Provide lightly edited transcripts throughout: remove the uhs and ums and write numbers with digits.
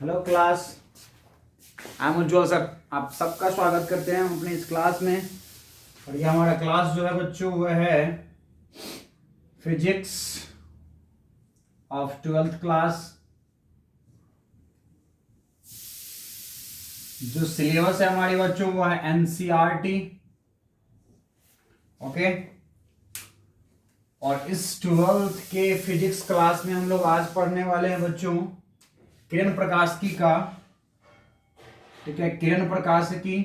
Hello class, I am Ujjwal sir. आप सबका स्वागत करते हैं अपने इस क्लास में। और ये हमारा क्लास जो है बच्चों वह है फिजिक्स ऑफ 12th क्लास। जो सिलेबस है हमारे बच्चों वो है एनसीईआरटी। ओके, और इस 12th के फिजिक्स क्लास में हम लोग आज पढ़ने वाले हैं बच्चों किरण प्रकाशिकी का। ठीक है, किरण प्रकाशिकी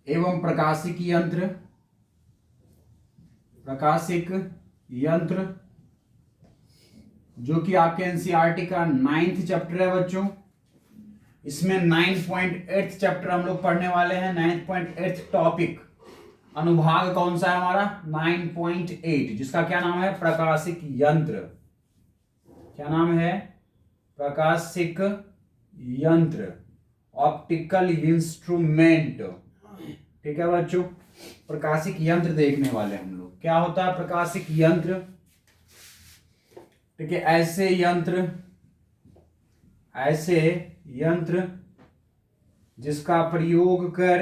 एवं प्रकाशिक यंत्र जो कि आपके एनसीईआरटी का 9th चैप्टर है बच्चों। इसमें 9.8 चैप्टर हम लोग पढ़ने वाले हैं। 9.8 टॉपिक अनुभाग कौन सा है हमारा? 9.8, जिसका क्या नाम है? प्रकाशिक यंत्र। क्या नाम है? प्रकाशिक यंत्र, ऑप्टिकल इंस्ट्रूमेंट। ठीक है बच्चों, प्रकाशिक यंत्र देखने वाले हम लोग। क्या होता है प्रकाशिक यंत्र? ठीक है, ऐसे यंत्र जिसका प्रयोग कर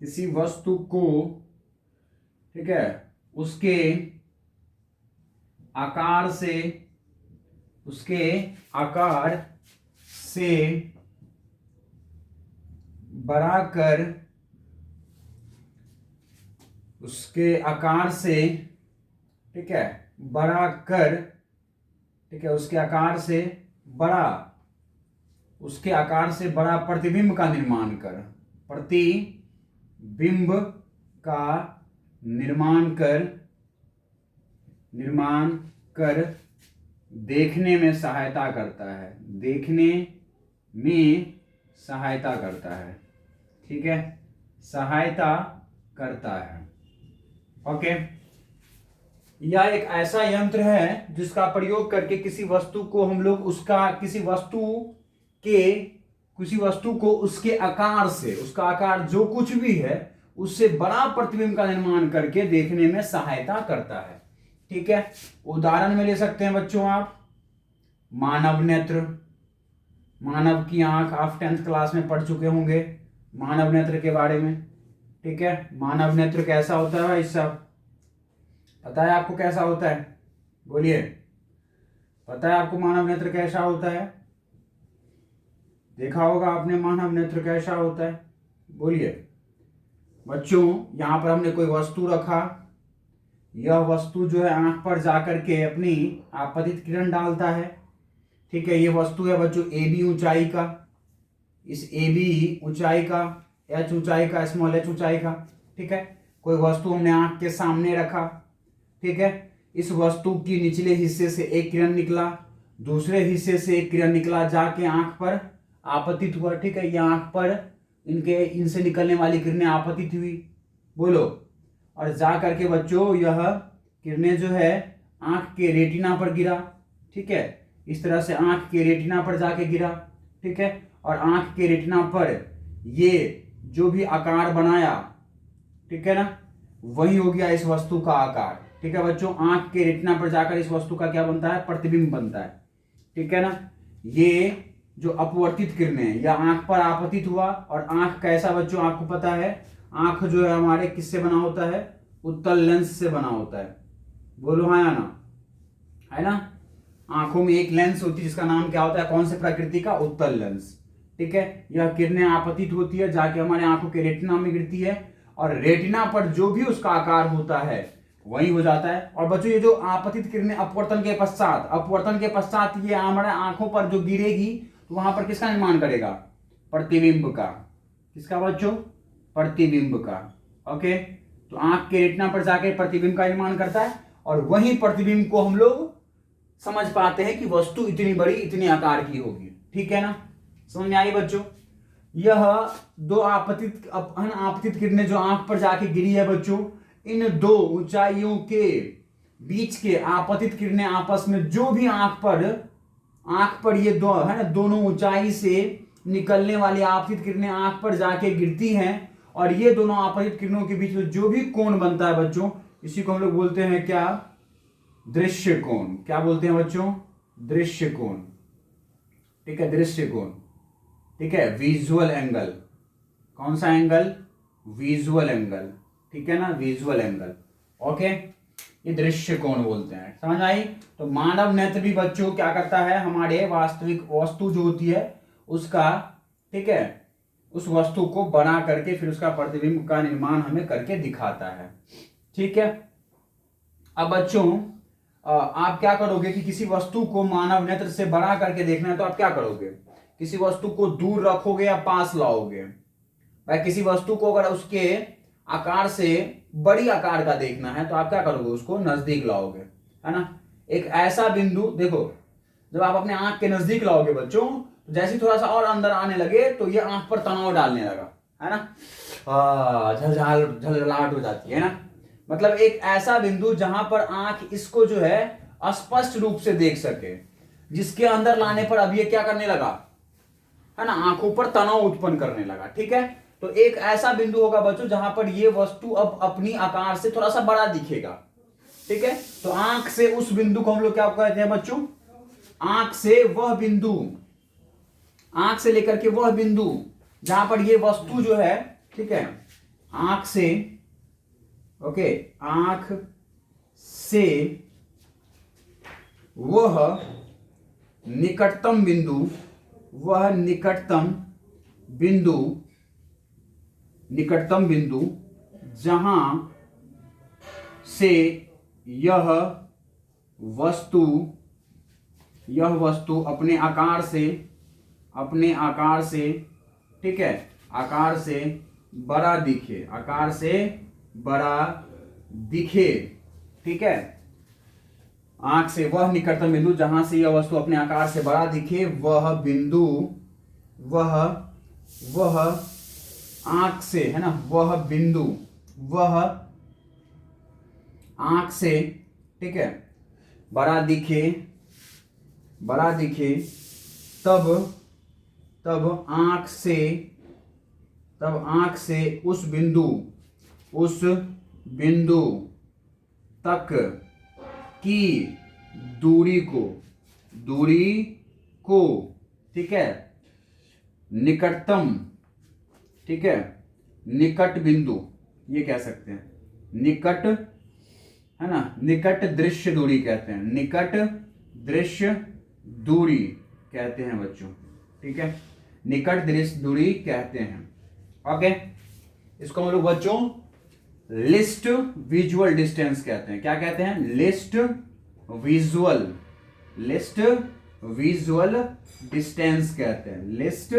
किसी वस्तु को ठीक है उसके आकार से बड़ा कर ठीक है उसके आकार से बड़ा प्रतिबिंब का निर्माण कर देखने में सहायता करता है। ठीक है, सहायता करता है। ओके, यह एक ऐसा यंत्र है जिसका प्रयोग करके किसी वस्तु को हम लोग उसके आकार से, उसका आकार जो कुछ भी है उससे बड़ा प्रतिबिंब का निर्माण करके देखने में सहायता करता है। ठीक है, उदाहरण में ले सकते हैं बच्चों आप मानव नेत्र। मानव की आंख आप 10th क्लास में पढ़ चुके होंगे मानव नेत्र के बारे में। ठीक है, मानव नेत्र कैसा होता है भाई साहब? पता है आपको कैसा होता है? बोलिए, पता है आपको मानव नेत्र कैसा होता है? देखा होगा आपने मानव नेत्र कैसा होता है? बोलिए बच्चों। यहां पर हमने कोई वस्तु रखा, यह वस्तु जो है आंख पर जाकर के अपनी आपतित किरण डालता है। ठीक है, ये वस्तु है बच्चों AB ऊंचाई का, इस AB ऊंचाई का, H ऊंचाई का, स्मॉल h ऊंचाई का। ठीक है, कोई वस्तु हमने आंख के सामने रखा। ठीक है, इस वस्तु की निचले हिस्से से एक किरण निकला, दूसरे हिस्से से एक किरण निकला, जाके आंख पर आपतित हुआ। ठीक है, ये आंख पर इनसे निकलने वाली किरणें आपतित हुई। बोलो, और जा करके बच्चों यह किरणें जो है आंख के रेटिना पर गिरा। ठीक है, इस तरह से आंख के रेटिना पर जाके गिरा। ठीक है, और आंख के रेटिना पर ये जो भी आकार बनाया, ठीक है ना, वही हो गया इस वस्तु का आकार। ठीक है बच्चों, आंख के रेटिना पर जाकर इस वस्तु का क्या बनता है? प्रतिबिंब बनता है। ठीक है ना, ये जो अपवर्तित किरणें या आंख पर आपतित हुआ। और आंख कैसा बच्चों आपको पता है? आंख जो है हमारे किससे बना होता है? उत्तल लेंस से बना होता है। बोलो हाँ या ना? है ना, आंखों में एक लेंस होती है जिसका नाम क्या होता है? कौन से प्रकृति का? उत्तल लेंस। ठीक है, यह किरणें आपतित होती है, जाके हमारे आंखों के रेटिना में गिरती है, और रेटिना पर जो भी उसका आकार होता है वही हो जाता है। और बच्चों ये जो आपतित किरणें अपवर्तन के पश्चात ये हमारे आंखों पर जो गिरेगी तो वहां पर किसका निर्माण करेगा? प्रतिबिंब का। किसका बच्चों? प्रतिबिंब का। ओके, तो आंख के रेटिना पर जाके प्रतिबिंब का निर्माण करता है, और वही प्रतिबिंब को हम लोग समझ पाते हैं कि वस्तु इतनी बड़ी, इतने आकार की होगी। ठीक है ना, समझ में आई बच्चों? यह दो अनापतित किरणें जो आंख पर जाके गिरी है बच्चों, इन दो ऊंचाइयों के बीच के आपतित किरणें आपस में जो भी आंख पर ये दो है ना, दोनों ऊंचाई से निकलने वाली आपतित किरणें आंख पर जाके गिरती हैं, और ये दोनों आपतित किरणों के बीच में जो भी कोण बनता है बच्चों, इसी को हम लोग बोलते हैं क्या? दृश्य कोण। क्या बोलते हैं बच्चों? दृश्य कोण। ठीक है, दृश्य कोण। ठीक है, विजुअल एंगल। कौन सा एंगल? Visual angle. ठीक है ना, विजुअल एंगल। ओके, ये दृश्य कोण बोलते हैं। समझ आई? तो मानव नेत्र भी बच्चों क्या करता है, हमारे वास्तविक वस्तु जो होती है उसका, ठीक है, उस वस्तु को बना करके फिर उसका प्रतिबिंब का निर्माण हमें करके दिखाता है। ठीक है। अब बच्चों आप क्या करोगे कि किसी वस्तु को मानव नेत्र से बड़ा करके देखना है तो आप क्या करोगे? किसी वस्तु को दूर रखोगे या पास लाओगे? भाई किसी वस्तु को अगर उसके आकार से बड़ी आकार का देखना है तो आप क्या करोगे? उसको नजदीक लाओगे, है ना। एक ऐसा बिंदु देखो, जब आप अपने आंख के नजदीक लाओगे बच्चों, तो जैसे थोड़ा सा और अंदर आने लगे तो ये आंख पर तनाव डालने लगा, है ना, झलझलाहट हो जाती है ना। मतलब एक ऐसा बिंदु जहां पर आंख इसको जो है स्पष्ट रूप से देख सके, जिसके अंदर लाने पर अब ये क्या करने लगा, है ना, आंखों पर तनाव उत्पन्न करने लगा। ठीक है, तो एक ऐसा बिंदु होगा बच्चों जहां पर ये वस्तु अब अपनी आकार से थोड़ा सा बड़ा दिखेगा। ठीक है, तो आंख से उस बिंदु को हम लोग क्या कहते हैं बच्चों? आंख से वह बिंदु, आंख से लेकर के वह बिंदु जहां पर ये वस्तु जो है, ठीक है, आंख से, ओके, आंख से वह निकटतम बिंदु, वह निकटतम बिंदु जहां से यह वस्तु अपने आकार से, ठीक है, आकार से बड़ा दिखे, ठीक है, आंख से वह निकटतम बिंदु जहां से यह वस्तु अपने आकार से बड़ा दिखे, वह बिंदु, वह आंख से, है ना, वह बिंदु, वह आंख से, ठीक है, बड़ा दिखे, तब आंख से उस बिंदु तक की दूरी को, ठीक है, निकटतम, ठीक है, निकट बिंदु ये कह सकते हैं, निकट, है ना, निकट दृश्य दूरी कहते हैं, निकट दृश्य दूरी कहते हैं बच्चों। ठीक है, निकट दृश्य दूरी कहते हैं। ओके, इसको हम लोग बच्चों लिस्ट विजुअल डिस्टेंस कहते हैं। क्या कहते हैं? लिस्ट विजुअल डिस्टेंस कहते हैं, लिस्ट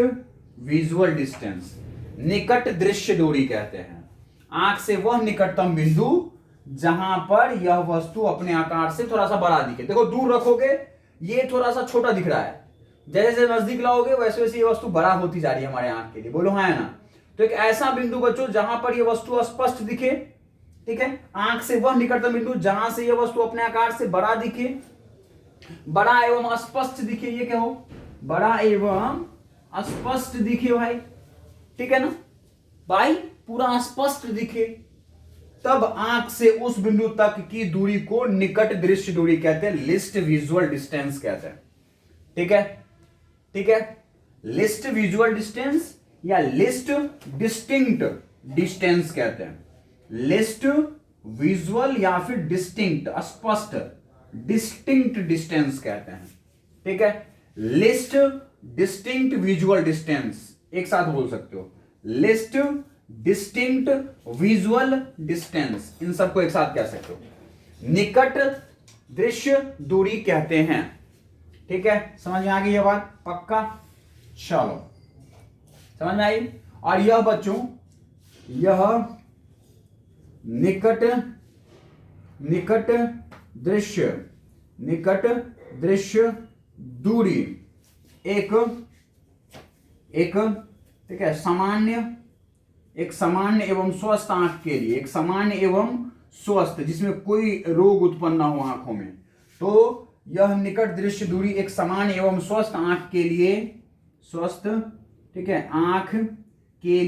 विजुअल डिस्टेंस, निकट दृश्य दूरी कहते हैं। आंख से वह निकटतम बिंदु जहां पर यह वस्तु अपने आकार से थोड़ा सा बड़ा दिखे। देखो, दूर रखोगे ये थोड़ा सा छोटा दिख रहा है, जैसे जैसे नजदीक लाओगे वैसे वैसे ये वस्तु बड़ा होती जा रही है हमारे आंख के लिए। बोलो हाँ है ना। तो एक ऐसा बिंदु बच्चों जहां पर यह वस्तु स्पष्ट दिखे, ठीक है, आंख से वह निकटतम बिंदु जहां से यह वस्तु अपने आकार से बड़ा दिखे, बड़ा एवं स्पष्ट दिखे। ये क्या हो? बड़ा एवं स्पष्ट दिखे भाई, ठीक है ना भाई, पूरा स्पष्ट दिखे, तब आंख से उस बिंदु तक की दूरी को निकट दृश्य दूरी कहते हैं, लिस्ट विजुअल डिस्टेंस कहते हैं। ठीक है, ठीक है, लिस्ट विजुअल डिस्टेंस या लिस्ट डिस्टिंक्ट डिस्टेंस कहते हैं। लिस्ट विजुअल या फिर डिस्टिंक्ट, स्पष्ट, डिस्टिंक्ट डिस्टेंस कहते हैं। ठीक है, लिस्ट डिस्टिंक्ट विजुअल डिस्टेंस एक साथ बोल सकते हो, लिस्ट डिस्टिंक्ट विजुअल डिस्टेंस, इन सबको एक साथ कह सकते हो, निकट दृश्य दूरी कहते हैं। ठीक है, समझ में आ गई ये बात? पक्का? चलो, समझ में आई। और यह बच्चों, यह निकट दृश्य दूरी एक ठीक है, एक सामान्य एवं स्वस्थ आंख के लिए, एक सामान्य एवं स्वस्थ, जिसमें कोई रोग उत्पन्न ना हो आंखों में। तो यह निकट दृश्य दूरी एक समान एवं स्वस्थ आंख के लिए, स्वस्थ, ठीक है, आंख के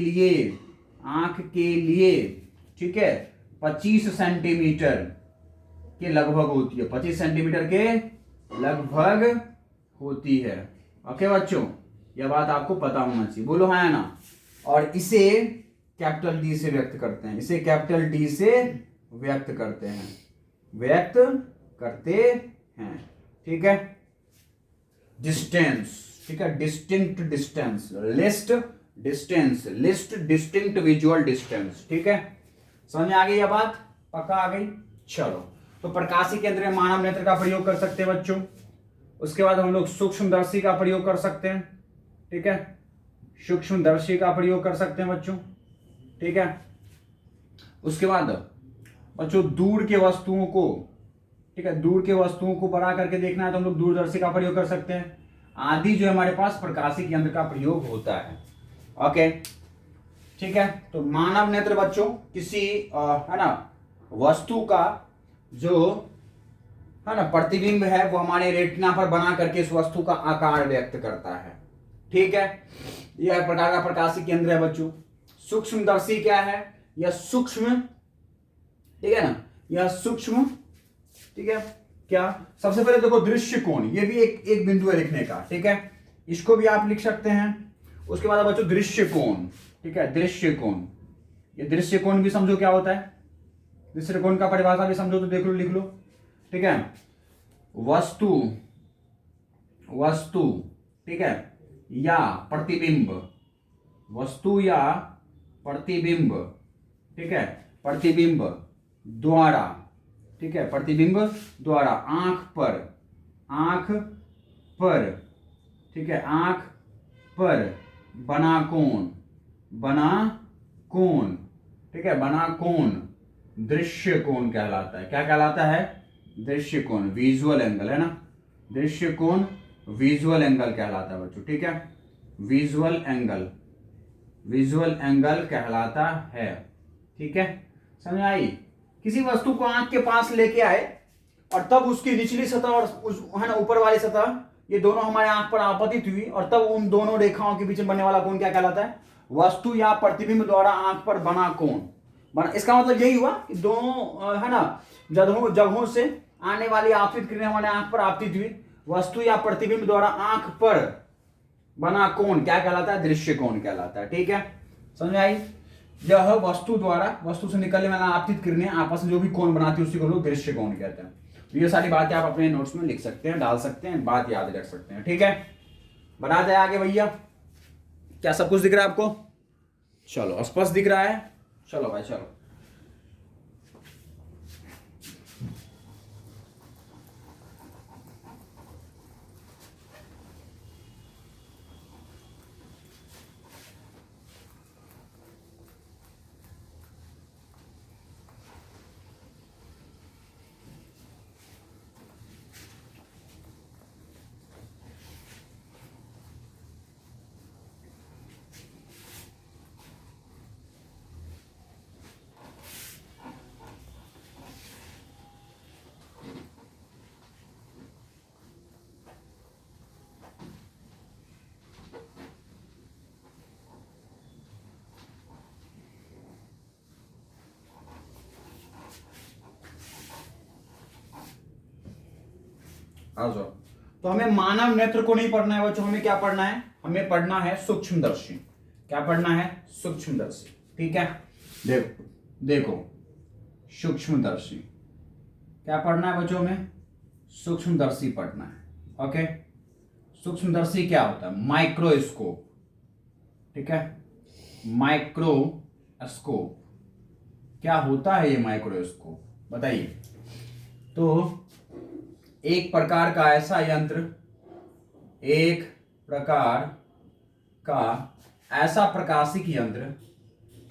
लिए, ठीक है, 25 सेंटीमीटर के लगभग होती है, 25 सेंटीमीटर के लगभग होती है। ओके बच्चों, यह बात आपको पता होना चाहिए, बोलो हाँ ना। और इसे कैपिटल डी से व्यक्त करते हैं, इसे कैपिटल डी से व्यक्त करते हैं, ठीक है। डिस्टेंस, ठीक है, distinct distance, list distinct visual distance, ठीक है। समझ में आ गई यह बात, पक्का आ गई। चलो, तो प्रकाशीय केंद्र में मानव नेत्र का प्रयोग कर सकते हैं बच्चों। उसके बाद हम लोग सूक्ष्मदर्शी का प्रयोग कर सकते हैं, ठीक है, सूक्ष्मदर्शी का प्रयोग कर सकते हैं बच्चों, ठीक है। उसके बाद बच्चों दूर के वस्तुओं को, ठीक है, दूर के वस्तुओं को बड़ा करके देखना है तो हम लोग दूरदर्शी का प्रयोग कर सकते हैं। आदि जो हमारे पास प्रकाशिक यंत्र का प्रयोग होता है। ओके, ठीक है। तो मानव नेत्र बच्चों किसी है ना वस्तु का जो है ना प्रतिबिंब है वो हमारे रेटिना पर बना करके इस वस्तु का आकार व्यक्त करता है, ठीक है। यह प्रकार का प्रकाशिक केंद्र है बच्चों। सूक्ष्मदर्शी क्या है, यह सूक्ष्म, ठीक है ना, यह सूक्ष्म, ठीक है। क्या, सबसे पहले देखो दृश्य कोण, ये भी एक बिंदु है लिखने का, ठीक है, इसको भी आप लिख सकते हैं। उसके बाद बच्चों दृश्य कोण, ठीक है, दृश्य कोण, ये दृश्य कोण भी समझो क्या होता है, दृश्य कोण का परिभाषा भी समझो तो देख लो, लिख लो, ठीक है। वस्तु, ठीक है, या प्रतिबिंब, वस्तु या प्रतिबिंब, ठीक है, प्रतिबिंब द्वारा, ठीक है, प्रतिबिंब द्वारा आंख पर, ठीक है, आंख पर बना कोण, ठीक है, बना कोण दृश्य कोण कहलाता है। क्या कहलाता है, दृश्य कोण, विजुअल एंगल, है ना, दृश्य कोण विजुअल एंगल कहलाता है बच्चों, ठीक है, विजुअल एंगल कहलाता है, ठीक है। समझ आई। किसी वस्तु को आंख के पास लेके आए और तब उसकी निचली सतह और उस है ना ऊपर वाली सतह, ये दोनों हमारे आंख पर आपतित हुई और तब उन दोनों रेखाओं के बीच में बनने वाला कोण क्या कहलाता है, वस्तु या प्रतिबिंब द्वारा आंख पर बना कोण। इसका मतलब यही हुआ कि दोनों है ना जगहों से आने वाली आपतित किरणें हमारे आंख पर आपतित हुई, वस्तु या प्रतिबिंब द्वारा आंख पर बना कोण क्या कहलाता है, दृश्य कोण कहलाता है, ठीक है। समझ आई। यह वस्तु से निकलने वाला आपतित किरणें आपस में जो भी कोण बनाती है उसी को लोग दृश्य कोण कहते हैं। तो ये सारी बातें आप अपने नोट्स में लिख सकते हैं, डाल सकते हैं, बात याद रख सकते हैं, ठीक है। बढ़ा जाए आगे भैया, क्या सब कुछ दिख रहा है आपको, चलो स्पष्ट दिख रहा है, चलो भाई चलो। जाओ। तो हमें मानव नेत्र को नहीं पढ़ना है बच्चों, हमें क्या पढ़ना है, हमें पढ़ना है सूक्ष्मदर्शी। क्या पढ़ना है, सूक्ष्मदर्शी, ठीक है। देखो सूक्ष्मदर्शी क्या पढ़ना है बच्चों, हमें सूक्ष्मदर्शी पढ़ना है। ओके, सूक्ष्मदर्शी क्या होता है, माइक्रोस्कोप, ठीक है, माइक्रोस्कोप क्या होता है ये माइक्रोस्कोप, बताइए। तो एक प्रकार का ऐसा यंत्र, एक प्रकार का ऐसा प्रकाशिक यंत्र,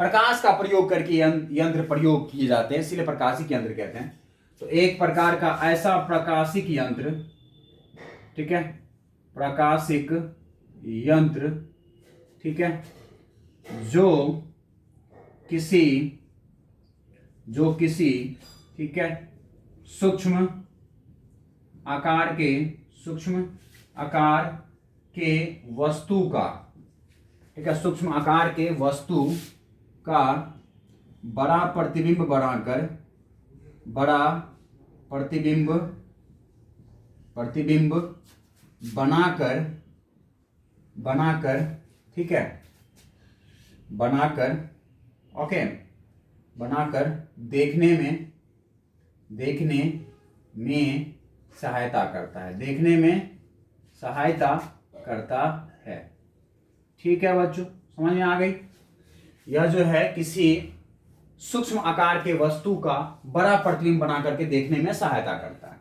प्रकाश का प्रयोग करके यंत्र प्रयोग किए जाते हैं इसलिए प्रकाशिक यंत्र कहते हैं। तो एक प्रकार का ऐसा प्रकाशिक यंत्र, ठीक है, प्रकाशिक यंत्र, ठीक है, जो किसी जो किसी, ठीक है, सूक्ष्म आकार के, सूक्ष्म आकार के वस्तु का, ठीक है, सूक्ष्म आकार के वस्तु का बड़ा प्रतिबिंब बनाकर, बड़ा प्रतिबिंब प्रतिबिंब बनाकर, बनाकर, ठीक है, बनाकर, ओके, बनाकर देखने में सहायता करता है, देखने में सहायता करता है। ठीक है बच्चों, समझ में आ गई। यह जो है किसी सूक्ष्म आकार के वस्तु का बड़ा प्रतिबिंब बना करके देखने में सहायता करता है।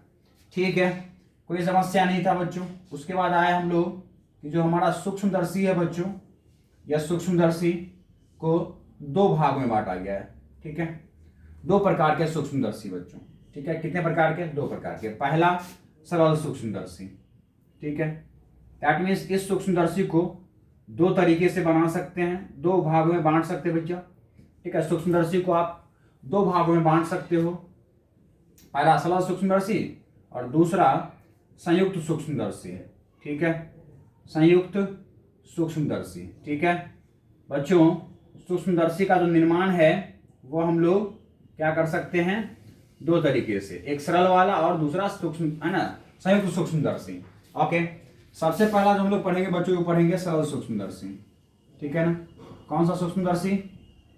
ठीक है, कोई समस्या नहीं था बच्चों। उसके बाद आए हम लोग कि जो हमारा सूक्ष्मदर्शी है बच्चों, यह सूक्ष्मदर्शी को दो भाग में बांटा गया है। ठीक है, दो प्रकार के सूक्ष्मदर्शी बच्चों। ठीक है, कितने प्रकार के? दो प्रकार के। पहला सरल सूक्ष्मदर्शी, ठीक है, दैट मीन्स इस सूक्ष्मदर्शी को दो तरीके से बना सकते हैं, दो भागों में बांट सकते हैं बच्चा। ठीक है, सूक्ष्मदर्शी को आप दो भागों में बांट सकते हो, पहला सरल सूक्ष्मदर्शी और दूसरा संयुक्त सूक्ष्मदर्शी। ठीक है, संयुक्त सूक्ष्मदर्शी। ठीक है बच्चों, सूक्ष्मदर्शी का जो निर्माण है वो हम लोग क्या कर सकते हैं, दो तरीके से, एक सरल वाला और दूसरा सूक्ष्म, है ना, संयुक्त सूक्ष्मदर्शी। ओके, सबसे पहला जो हम लोग पढ़ेंगे बच्चों को, पढ़ेंगे सरल सूक्ष्मदर्शी। ठीक है ना, कौन सा सूक्ष्मदर्शी?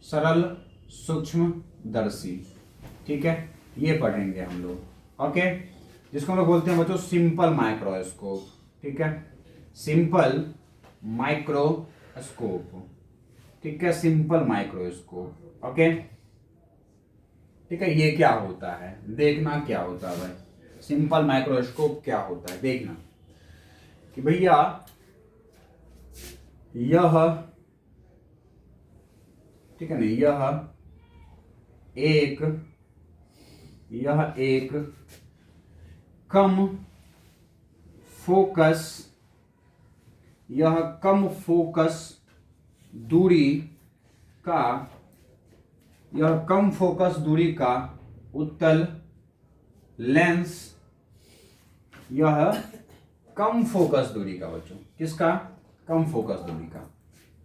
सरल सूक्ष्मदर्शी। ठीक है, ये पढ़ेंगे हम लोग। ओके, जिसको हम लोग बोलते हैं बच्चों सिंपल माइक्रोस्कोप। ठीक है, सिंपल माइक्रोस्कोप। ठीक है, सिंपल माइक्रोस्कोप। ओके, ठीक है, ये क्या होता है देखना, क्या होता है भाई, सिंपल माइक्रोस्कोप क्या होता है देखना कि भैया यह, ठीक है ना, यह एक कम फोकस, यह कम फोकस दूरी का, यह कम फोकस दूरी का उत्तल लेंस, यह कम फोकस दूरी का बच्चों, किसका? कम फोकस दूरी का।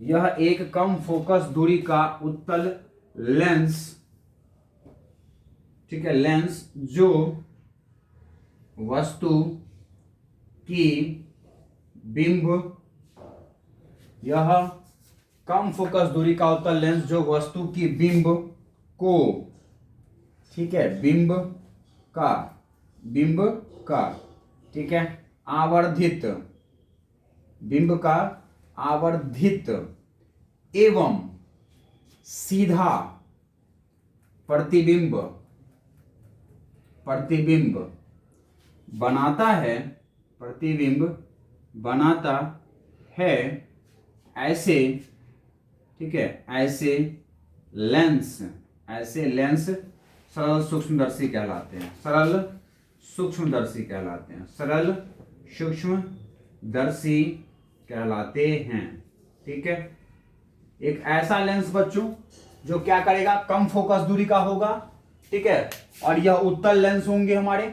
यह एक कम फोकस दूरी का उत्तल लेंस, ठीक है, लेंस जो वस्तु की बिंब, यह कम फोकस दूरी का उत्तल लेंस जो वस्तु की बिंब को, ठीक है, बिंब का, ठीक है, आवर्धित, बिंब का आवर्धित एवं सीधा प्रतिबिंब बनाता है, प्रतिबिंब बनाता है, ऐसे, ठीक है, ऐसे लेंस सरल सूक्ष्मदर्शी कहलाते हैं, सरल सूक्ष्मदर्शी कहलाते हैं, सरल सूक्ष्मदर्शी कहलाते हैं। ठीक है, एक ऐसा लेंस बच्चों जो क्या करेगा, कम फोकस दूरी का होगा। ठीक है, और यह उत्तल लेंस होंगे हमारे।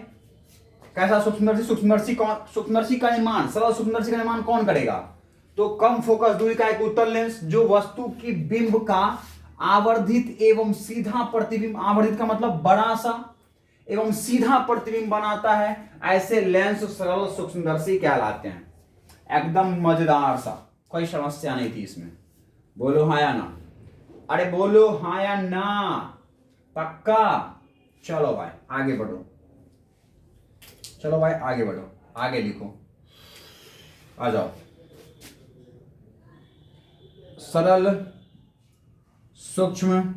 कैसा सूक्ष्मदर्शी? सूक्ष्मदर्शी का निर्माण, सरल सूक्ष्मदर्शी का निर्माण कौन करेगा? तो कम फोकस दूरी का एक उत्तल लेंस जो वस्तु की बिंब का आवर्धित एवं सीधा प्रतिबिंब, आवर्धित का मतलब बड़ा सा, एवं सीधा प्रतिबिंब बनाता है, ऐसे लेंस सरल सूक्ष्मदर्शी कहलाते हैं। एकदम मजेदार सा, कोई समस्या नहीं थी इसमें। बोलो हाँ या ना? अरे बोलो हाँ या ना, पक्का? चलो भाई आगे बढ़ो, चलो भाई आगे बढ़ो, आगे लिखो, आ जाओ। सरल सूक्ष्मदर्शी,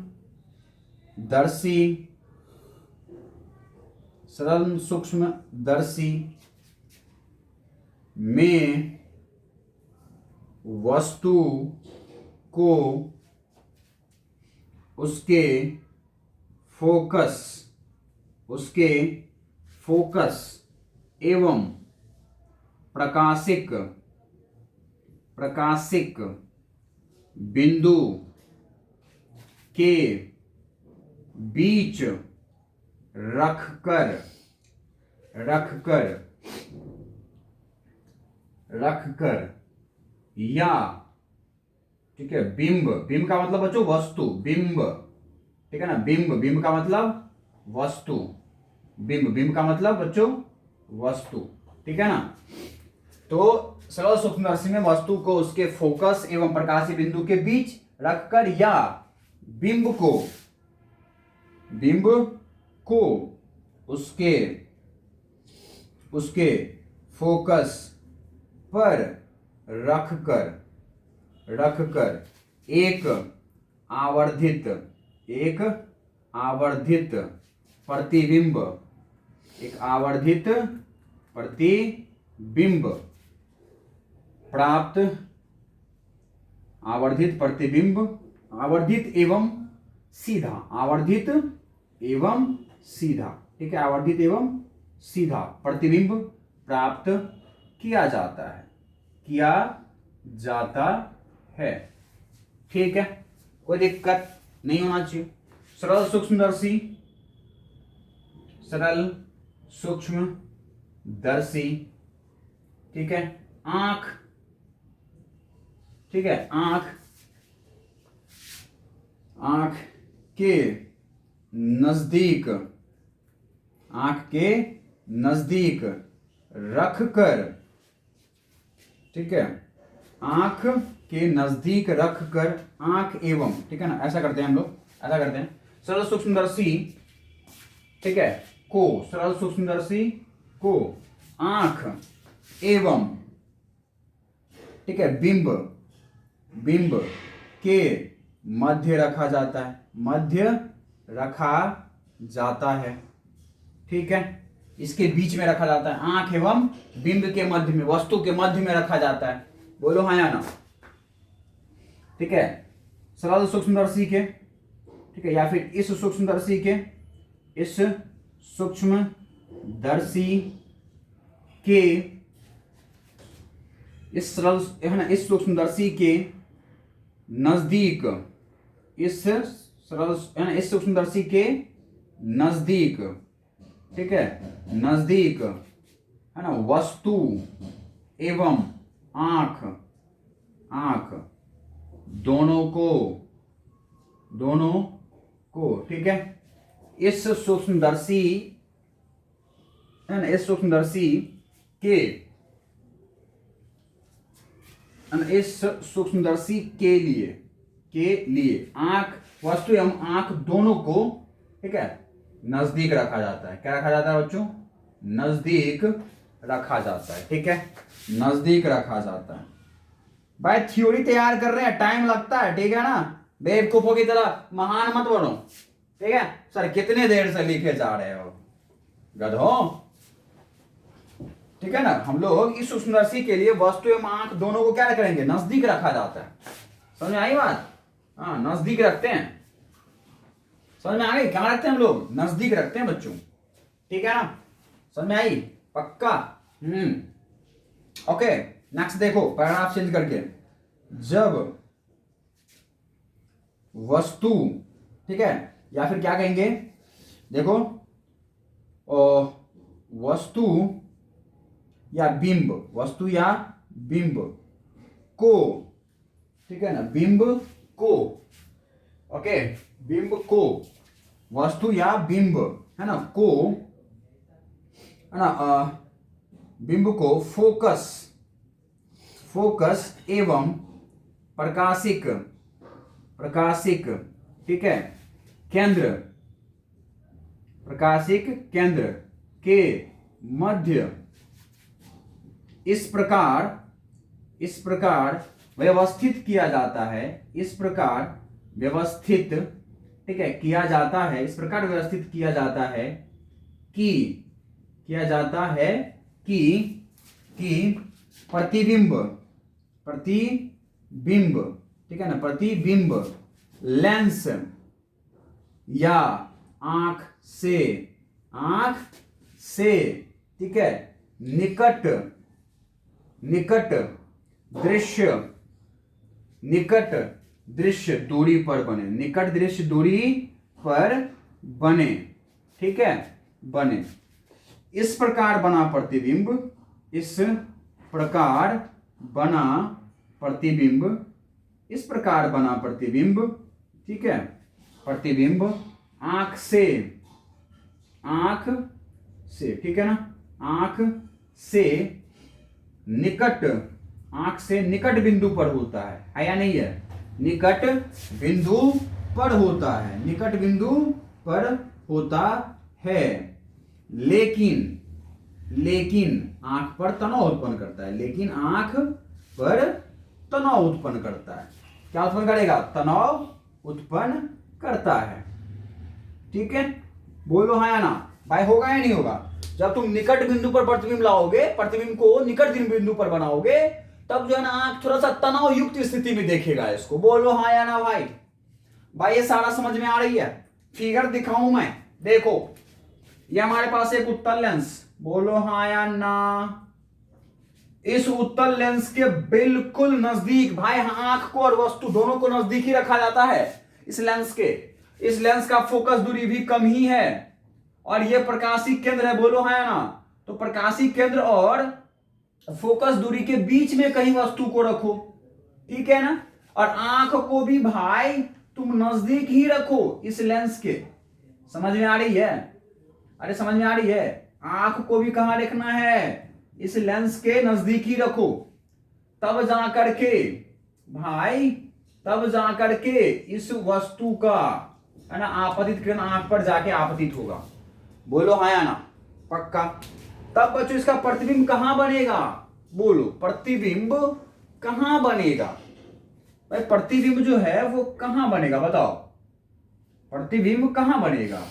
सरल सूक्ष्मदर्शी में वस्तु को उसके फोकस एवं प्रकाशिक बिंदु के बीच रखकर रखकर रखकर या, ठीक है, बिंब, बिंब का मतलब बच्चों वस्तु, बिंब, ठीक है ना, बिंब, बिंब का मतलब वस्तु, बिंब, बिंब का मतलब बच्चों वस्तु, ठीक है ना। तो सरल सूक्ष्मदर्शी में वस्तु को उसके फोकस एवं प्रकाशीय बिंदु के बीच रखकर या बिंब को उसके उसके फोकस पर रखकर एक आवर्धित प्रतिबिंब प्राप्त, आवर्धित एवं सीधा, ठीक है, आवर्धित एवं सीधा प्रतिबिंब प्राप्त किया जाता है, ठीक है, कोई दिक्कत नहीं होना चाहिए। सरल सूक्ष्मदर्शी, ठीक है, आंख, ठीक है, आंख के नजदीक रखकर, ठीक है, आंख के नजदीक रखकर आंख एवं, ठीक है ना, ऐसा करते हैं हम लोग, ऐसा करते हैं, सरल सूक्ष्मदर्शी, ठीक है, सरल सूक्ष्मदर्शी को आंख एवं, ठीक है, बिंब के मध्य रखा जाता है, ठीक है, इसके बीच में रखा जाता है, आंख एवं बिंब के मध्य में, वस्तु के मध्य में रखा जाता है, बोलो हाँ या ना, ठीक है, सरल सूक्ष्मदर्शी के, ठीक है, या फिर इस सूक्ष्मदर्शी के, इस सूक्ष्मदर्शी के, इस सरल है ना, इस सूक्ष्मदर्शी के नजदीक, इस सरल है ना, इस सूक्ष्मदर्शी के नजदीक, ठीक है, नजदीक है ना, वस्तु एवं आंख दोनों को, ठीक है, इस सूक्ष्मदर्शी है ना, इस सूक्ष्मदर्शी के, इस सूक्ष्मदर्शी के लिए आंख, वस्तु एवं आंख दोनों को, ठीक है, नजदीक रखा जाता है। क्या रखा जाता है बच्चों? नजदीक रखा जाता है, ठीक है, नजदीक रखा जाता है। भाई थ्योरी तैयार कर रहे हैं, टाइम लगता है, ठीक है ना, बेवकूफों की तरह महान मत बनो, ठीक है। सर कितने देर से लिखे जा रहे हो गधों, ठीक है ना। हम लोग इस सूक्ष्मदर्शी के लिए वस्तु एवं आंख दोनों को क्या करेंगे? नजदीक रखा जाता है। समझ में आई बात? हाँ, नजदीक रखते हैं। समझ में आ गई? क्या रखते हैं हम लोग? नजदीक रखते हैं बच्चों, ठीक है ना। समझ में आई? पक्का? ओके, नेक्स्ट देखो पैराग्राफ चेंज करके। जब वस्तु, ठीक है, या फिर क्या कहेंगे, देखो वस्तु या बिंब, वस्तु या बिंब को, ठीक है ना, बिंब को, ओके, बिंब को, वस्तु या बिंब है ना, को, है ना, बिंब को फोकस एवं प्रकाशिक, ठीक है, केंद्र, प्रकाशिक केंद्र के मध्य इस प्रकार व्यवस्थित किया जाता है। इस प्रकार व्यवस्थित, ठीक है, किया जाता है। इस प्रकार व्यवस्थित किया जाता है कि प्रतिबिंब, ठीक है ना, प्रतिबिंब लेंस या आंख से, ठीक है, निकट दृश्य दूरी पर बने, निकट दृश्य दूरी पर बने, ठीक है, बने। इस प्रकार बना प्रतिबिंब, इस प्रकार बना प्रतिबिंब, इस प्रकार बना प्रतिबिंब, ठीक है, प्रतिबिंब आंख से, आंख से, ठीक है ना, आंख से निकट, आंख से निकट बिंदु पर होता है या नहीं है, निकट बिंदु पर होता है, निकट बिंदु पर होता है, लेकिन, लेकिन आंख पर तनाव उत्पन्न करता है, लेकिन आंख पर तनाव उत्पन्न करता है। क्या उत्पन्न करेगा? तनाव उत्पन्न करता है, ठीक है। बोलो हाँ या ना भाई, होगा या नहीं होगा? जब तुम निकट बिंदु पर प्रतिबिंब लाओगे, प्रतिबिंब को निकट बिंदु पर बनाओगे, तब जो है ना आंख थोड़ा सा तनाव युक्त स्थिति में देखेगा इसको। बोलो हाँ या ना भाई? भाई ये सारा समझ में आ रही है? फिगर दिखाऊं मैं, देखो ये हमारे पास एक उत्तल लेंस, बोलो हाँ या ना? इस उत्तल लेंस के बिल्कुल नजदीक भाई, आंख को और वस्तु दोनों को नजदीक ही रखा जाता है इस लेंस के। इस लेंस का फोकस दूरी भी कम ही है, और यह प्रकाशीय केंद्र है, बोलो हाँ या ना? तो प्रकाशीय केंद्र और फोकस दूरी के बीच में कहीं वस्तु को रखो, ठीक है ना। और आंख को भी भाई तुम नजदीक ही रखो इस लेंस के। समझ में आ रही है? अरे समझ में आ रही है? आंख को भी कहां रखना है? इस लेंस के नजदीक ही रखो, तब जाकर के भाई, तब जाकर के इस वस्तु का है ना आपतित किरण आंख पर जाके आपतित होगा। बोलो हाँ या ना? पक्का। तब बच्चों इसका प्रतिबिंब कहां बनेगा? बोलो प्रतिबिंब कहां बनेगा? भाई प्रतिबिंब जो है वो कहां बनेगा बताओ? प्रतिबिंब कहां बनेगा?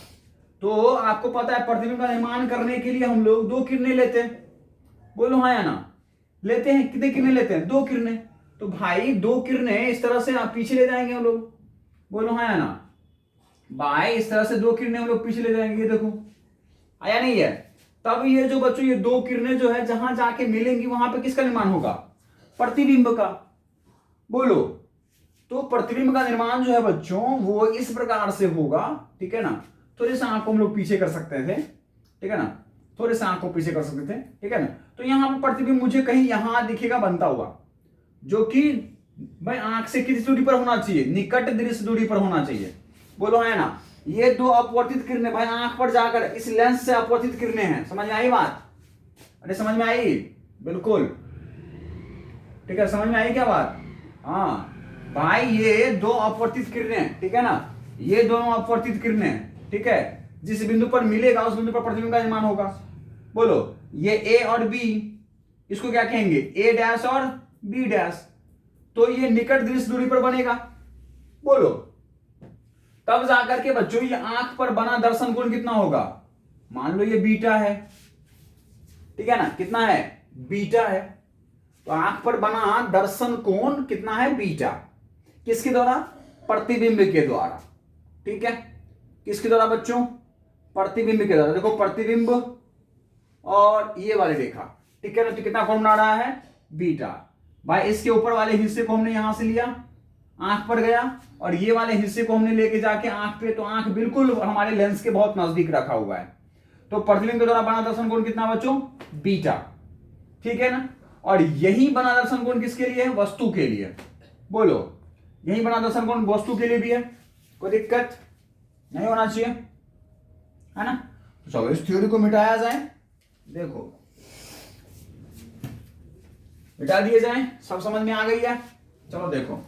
तो आपको पता है प्रतिबिंब का निर्माण करने के लिए हम लोग दो किरणें लेते हैं। बोलो हाँ या ना? लेते हैं। कितने किरणें लेते हैं? दो किरणें। तो भाई दो किरणें इस तरह से आप पीछे ले जाएंगे हम लोग। बोलो हाँ या ना? भाई इस तरह से दो किरणें हम लोग पीछे ले जाएंगे, ये देखो आया नहीं है? तब ये जो बच्चों ये दो किरणें जो है जहां जाके मिलेंगी वहां पे किसका निर्माण होगा? प्रतिबिंब का। बोलो, तो प्रतिबिंब का निर्माण जो है बच्चों वो इस प्रकार से होगा, ठीक है ना। थोड़े से आंख को हम लोग पीछे कर सकते थे, ठीक है ना, थोड़े से आंख को पीछे कर सकते थे, ठीक है ना। तो यहां पर प्रतिबिंब मुझे कहीं यहां दिखेगा बनता हुआ, जो कि भाई आंख से किस दूरी पर होना चाहिए? निकट दृश्य दूरी पर होना चाहिए। बोलो है ना? ये दो अपवर्तित किरणें भाई आंख पर जाकर इस लेंस से अपवर्तित किरणें हैं। समझ में आई बात? अरे समझ में आई? बिल्कुल, ठीक है। समझ में आई क्या बात? हाँ भाई ये दो अपवर्तित किरणें, ठीक है ना, ये दोनों अपवर्तित किरणें, ठीक है, जिस बिंदु पर मिलेगा उस बिंदु पर प्रतिबिंब का निर्माण होगा। बोलो ये ए और बी, इसको क्या कहेंगे? ए डैश और बी डैश। तो ये निकट दृश्य दूरी पर बनेगा। बोलो, तब जाकर के बच्चों ये आंख पर बना दर्शन कोण कितना होगा? मान लो ये बीटा है, ठीक है ना, कितना है? बीटा है। तो आंख पर बना दर्शन कोण कितना है? बीटा। किसके द्वारा? प्रतिबिंब के द्वारा, ठीक है। किसके द्वारा बच्चों? प्रतिबिंब के द्वारा। देखो प्रतिबिंब और ये वाली रेखा, ठीक है ना, तो कितना कोण बना रहा है? बीटा। भाई इसके ऊपर वाले हिस्से को हमने यहां से लिया, आंख पर गया, और ये वाले हिस्से को हमने लेके जाके आंख पे, तो आंख बिल्कुल हमारे लेंस के बहुत नजदीक रखा हुआ है। तो प्रतिबिंब के द्वारा बना दर्शन कोण कितना बच्चों? बीटा, ठीक है ना। और यही बना दर्शन कोण किसके लिए है? वस्तु के लिए। बोलो, यही बना दर्शन कोण वस्तु के लिए भी है, कोई दिक्कत नहीं होना चाहिए, है ना। तो चलो इस थ्योरी को मिटाया जाए। देखो मिटा दिए जाए, सब समझ में आ गई है? चलो देखो,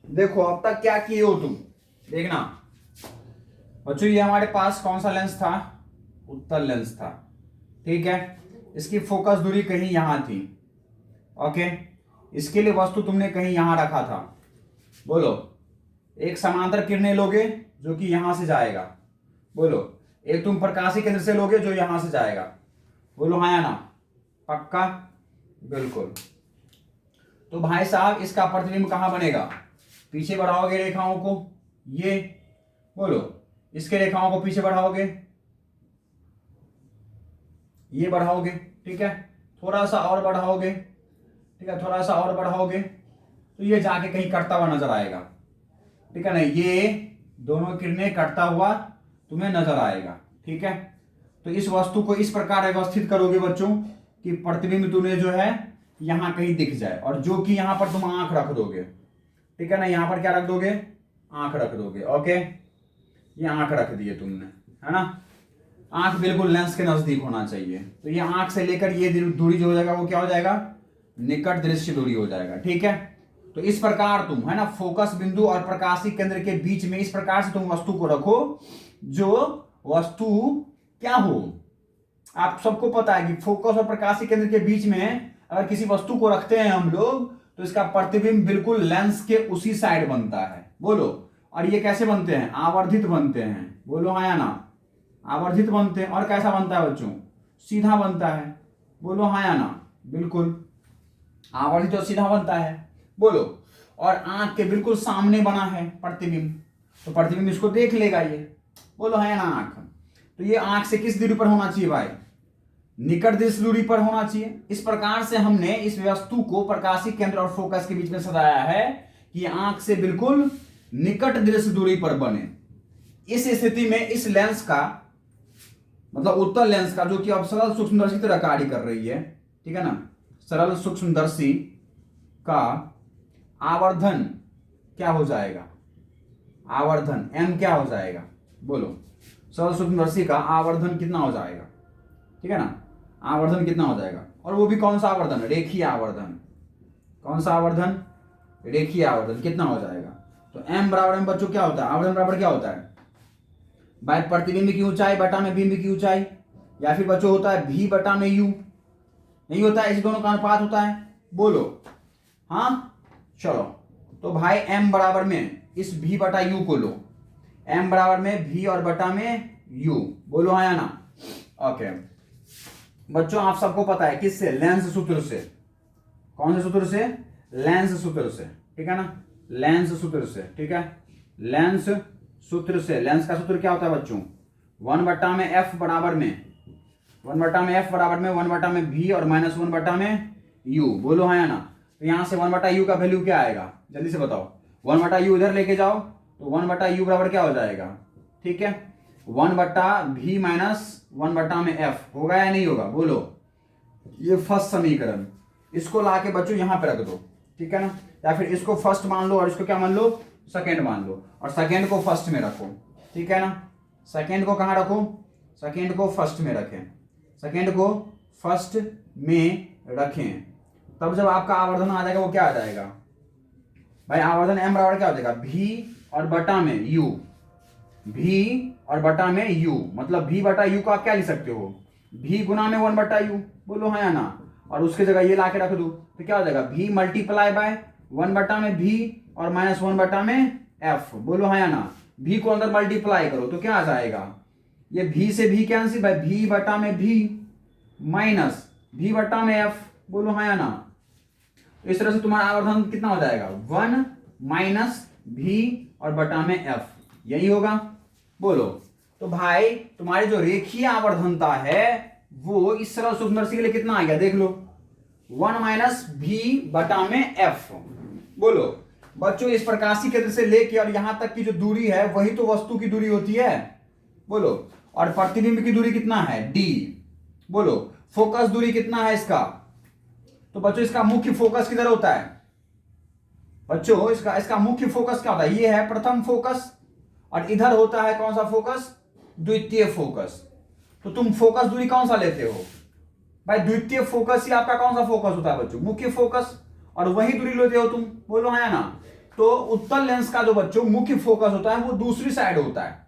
देखो अब तक क्या किए हो तुम? देखना बच्चों, ये हमारे पास कौन सा लेंस था? उत्तल लेंस था, ठीक है। इसकी फोकस दूरी कहीं यहां थी, ओके। इसके लिए वस्तु तुमने कहीं यहां रखा था। बोलो, एक समांतर किरणें लोगे जो कि यहां से जाएगा, बोलो। एक तुम प्रकाशीय केंद्र से लोगे जो यहां से जाएगा, बोलो हाँ या ना? पक्का? बिल्कुल। तो भाई साहब, इसका प्रतिबिंब कहां बनेगा? पीछे बढ़ाओगे रेखाओं को, ये बोलो, इसके रेखाओं को पीछे बढ़ाओगे, ये बढ़ाओगे, ठीक है। थोड़ा सा और बढ़ाओगे, ठीक है, थोड़ा सा और बढ़ाओगे तो ये जाके कहीं कटता हुआ नजर आएगा, ठीक है ना। ये दोनों किरणें कटता हुआ तुम्हें नजर आएगा, ठीक है। तो इस वस्तु को इस प्रकार व्यवस्थित करोगे बच्चों कि प्रतिबिंब तुम्हें जो है यहां कहीं दिख जाए, और जो कि यहां पर तुम आंख रख दोगे, ठीक है ना। यहां पर क्या रख दोगे? आंख रख दोगे, ओके। ये आंख रख दिए तुमने, है ना। आंख बिल्कुल लेंस के नजदीक होना चाहिए। तो ये आंख से लेकर ये दूरी जो हो जाएगा वो क्या हो जाएगा? निकट दृश्य दूरी हो जाएगा, ठीक है। तो इस प्रकार तुम, है ना, फोकस बिंदु और प्रकाशीय केंद्र के बीच में इस प्रकार से तुम वस्तु को रखो जो वस्तु क्या हो। आप सबको पता है कि फोकस और प्रकाशीय केंद्र के बीच में अगर किसी वस्तु को रखते हैं हम लोग तो इसका प्रतिबिंब बिल्कुल लेंस के उसी साइड बनता है, बोलो। और ये कैसे बनते हैं? आवर्धित बनते हैं, बोलो हाँ या ना? आवर्धित बनते हैं। और कैसा बनता है बच्चों? सीधा बनता है, बोलो हाँ या ना? बिल्कुल, आवर्धित और सीधा बनता है, बोलो। और आंख के बिल्कुल सामने बना है प्रतिबिंब, तो प्रतिबिंब इसको देख लेगा ये, बोलो हाँ या ना? आंख, तो ये आंख से किस दूरी पर होना चाहिए भाई? निकट दृश्य दूरी पर होना चाहिए। इस प्रकार से हमने इस वस्तु को प्रकाशीय केंद्र और फोकस के बीच में सजाया है कि आंख से बिल्कुल निकट दृश्य दूरी पर बने। इस स्थिति में इस लेंस का मतलब उत्तल लेंस का, जो कि अब सरल सूक्ष्मदर्शी की तरह कार्य कर रही है, ठीक है ना, सरल सूक्ष्मदर्शी का आवर्धन क्या हो जाएगा? आवर्धन m क्या हो जाएगा? बोलो, सरल सूक्ष्मदर्शी का आवर्धन कितना हो जाएगा? ठीक है ना, आवर्धन कितना हो जाएगा? और वो भी कौन सा आवर्धन? रेखीय आवर्धन। कौन सा आवर्धन? रेखीय आवर्धन। कितना हो जाएगा? तो m बराबर में बच्चों क्या होता है? आवर्धन बराबर क्या होता है? भाई प्रतिबिंब की ऊंचाई बटा में बिंब की ऊंचाई, या फिर बच्चों होता है v बटा में u, नहीं होता है? इस दोनों का अनुपात होता है, बोलो हाँ। चलो, तो भाई m बराबर में इस v बटा u को लो, m बराबर में v और बटा में u, बोलो हाँ या ना? ओके बच्चों, आप सबको पता है किससे? लेंस सूत्र से। कौन से सूत्र से? लेंस सूत्र से, ठीक है ना, लेंस सूत्र से, ठीक है, लेंस सूत्र से। लेंस का सूत्र क्या होता है बच्चों? 1 बटा में f बराबर में 1 बटा में f बराबर में 1 बटा में v और माइनस 1 बटा में u, बोलो हाँ या ना? तो यहां से 1 बटा u का वैल्यू क्या आएगा? जल्दी से बताओ। 1 बटा u इधर लेके जाओ तो 1 बटा u बराबर क्या हो जाएगा? ठीक है, 1 बटा v माइनस 1 बटा में f होगा या नहीं होगा? बोलो। ये फर्स्ट समीकरण, इसको लाके बच्चों यहां पे रख दो, ठीक है ना, या फिर इसको फर्स्ट मान लो और इसको क्या मान लो? सेकेंड मान लो, और सेकेंड को फर्स्ट में रखो, ठीक है ना। सेकेंड को कहां रखो? सेकेंड को फर्स्ट में रखें, सेकेंड को फर्स्ट में रखें। तब जब आपका आवर्धन आ जाएगा वो क्या आ जाएगा भाई? आवर्धन m बराबर क्या हो जाएगा? v और बटा में u, v और बटा में u, मतलब v बटा u को आप क्या लिख सकते हो? v गुना में 1 बटा u, बोलो हाँ या ना? और उसके जगह ये लाके रख दो तो क्या हो जाएगा? v मल्टीप्लाई बाय 1 बटा में v और माइनस 1 बटा में f, बोलो हाँ या ना? v को अंदर मल्टीप्लाई करो तो क्या आ जाएगा? ये v से v कैंसिल, भाई v बटा में v माइनस v बटा में f, बोलो हाँ या ना? इस तरह से तुम्हारा आवर्धन कितना हो जाएगा? 1 माइनस v और बटा में f, यही होगा, बोलो। तो भाई तुम्हारी जो रेखीय आवर्धनता है वो इस सरल सूक्ष्मदर्शी के लिए कितना आ गया? देख लो, 1 माइनस v बटा में f, बोलो। बच्चों इस प्रकाशीय केंद्र से लेके और यहां तक की जो दूरी है वही तो वस्तु की दूरी होती है, बोलो। और प्रतिबिंब की दूरी कितना है? d, बोलो। फोकस दूरी कितना है इसका? तो बच्चों इसका मुख्य फोकस किधर होता है बच्चों? इसका मुख्य फोकस क्या होता है? ये है प्रथम फोकस, और इधर होता है कौन सा फोकस? द्वितीय फोकस। तो तुम फोकस दूरी कौन सा लेते हो भाई? द्वितीय फोकस ही आपका कौन सा फोकस होता है बच्चों? मुख्य फोकस, और वही दूरी लेते हो तुम, बोलो हाँ या ना? तो उत्तल लेंस का जो बच्चों मुख्य फोकस होता है वो दूसरी साइड होता है,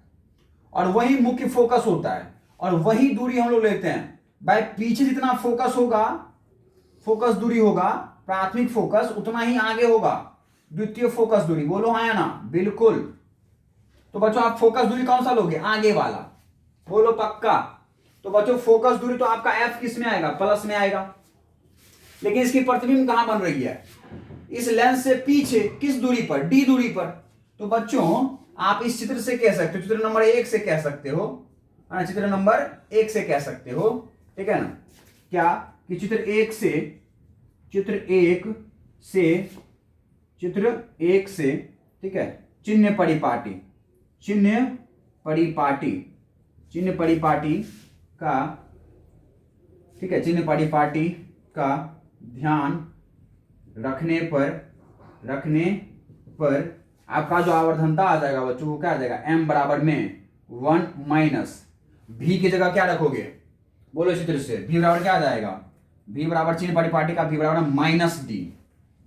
और वही मुख्य फोकस होता है, और वही दूरी हम लोग लेते हैं भाई। पीछे जितना फोकस होगा, फोकस दूरी होगा, प्राथमिक फोकस, उतना ही आगे होगा द्वितीय फोकस दूरी। बोलो हाँ या ना? बिल्कुल। तो बच्चों आप फोकस दूरी कौन सा लोगे? आगे वाला। बोलो पक्का? तो बच्चों फोकस दूरी तो आपका एफ किस में आएगा? प्लस में आएगा। लेकिन इसकी प्रतिबिंब कहां बन रही है? इस लेंस से पीछे किस दूरी पर? डी दूरी पर। तो बच्चों आप इस चित्र से कह सकते हो, चित्र नंबर 1 से कह सकते हो, चित्र नंबर 1 से कह सकते हो, ठीक है ना? क्या कि चित्र 1 से, ठीक है, चिन्ह परिपाटी का, ठीक है, चिन्ह परिपाटी का ध्यान रखने पर आपका जो आवर्धनता आ जाएगा बच्चों वो क्या आ जाएगा? m बराबर में 1 माइनस भी की जगह क्या रखोगे? बोलो इसी तरह से v बराबर क्या आ जाएगा? v बराबर चिन्ह परिपाटी का v बराबर माइनस डी।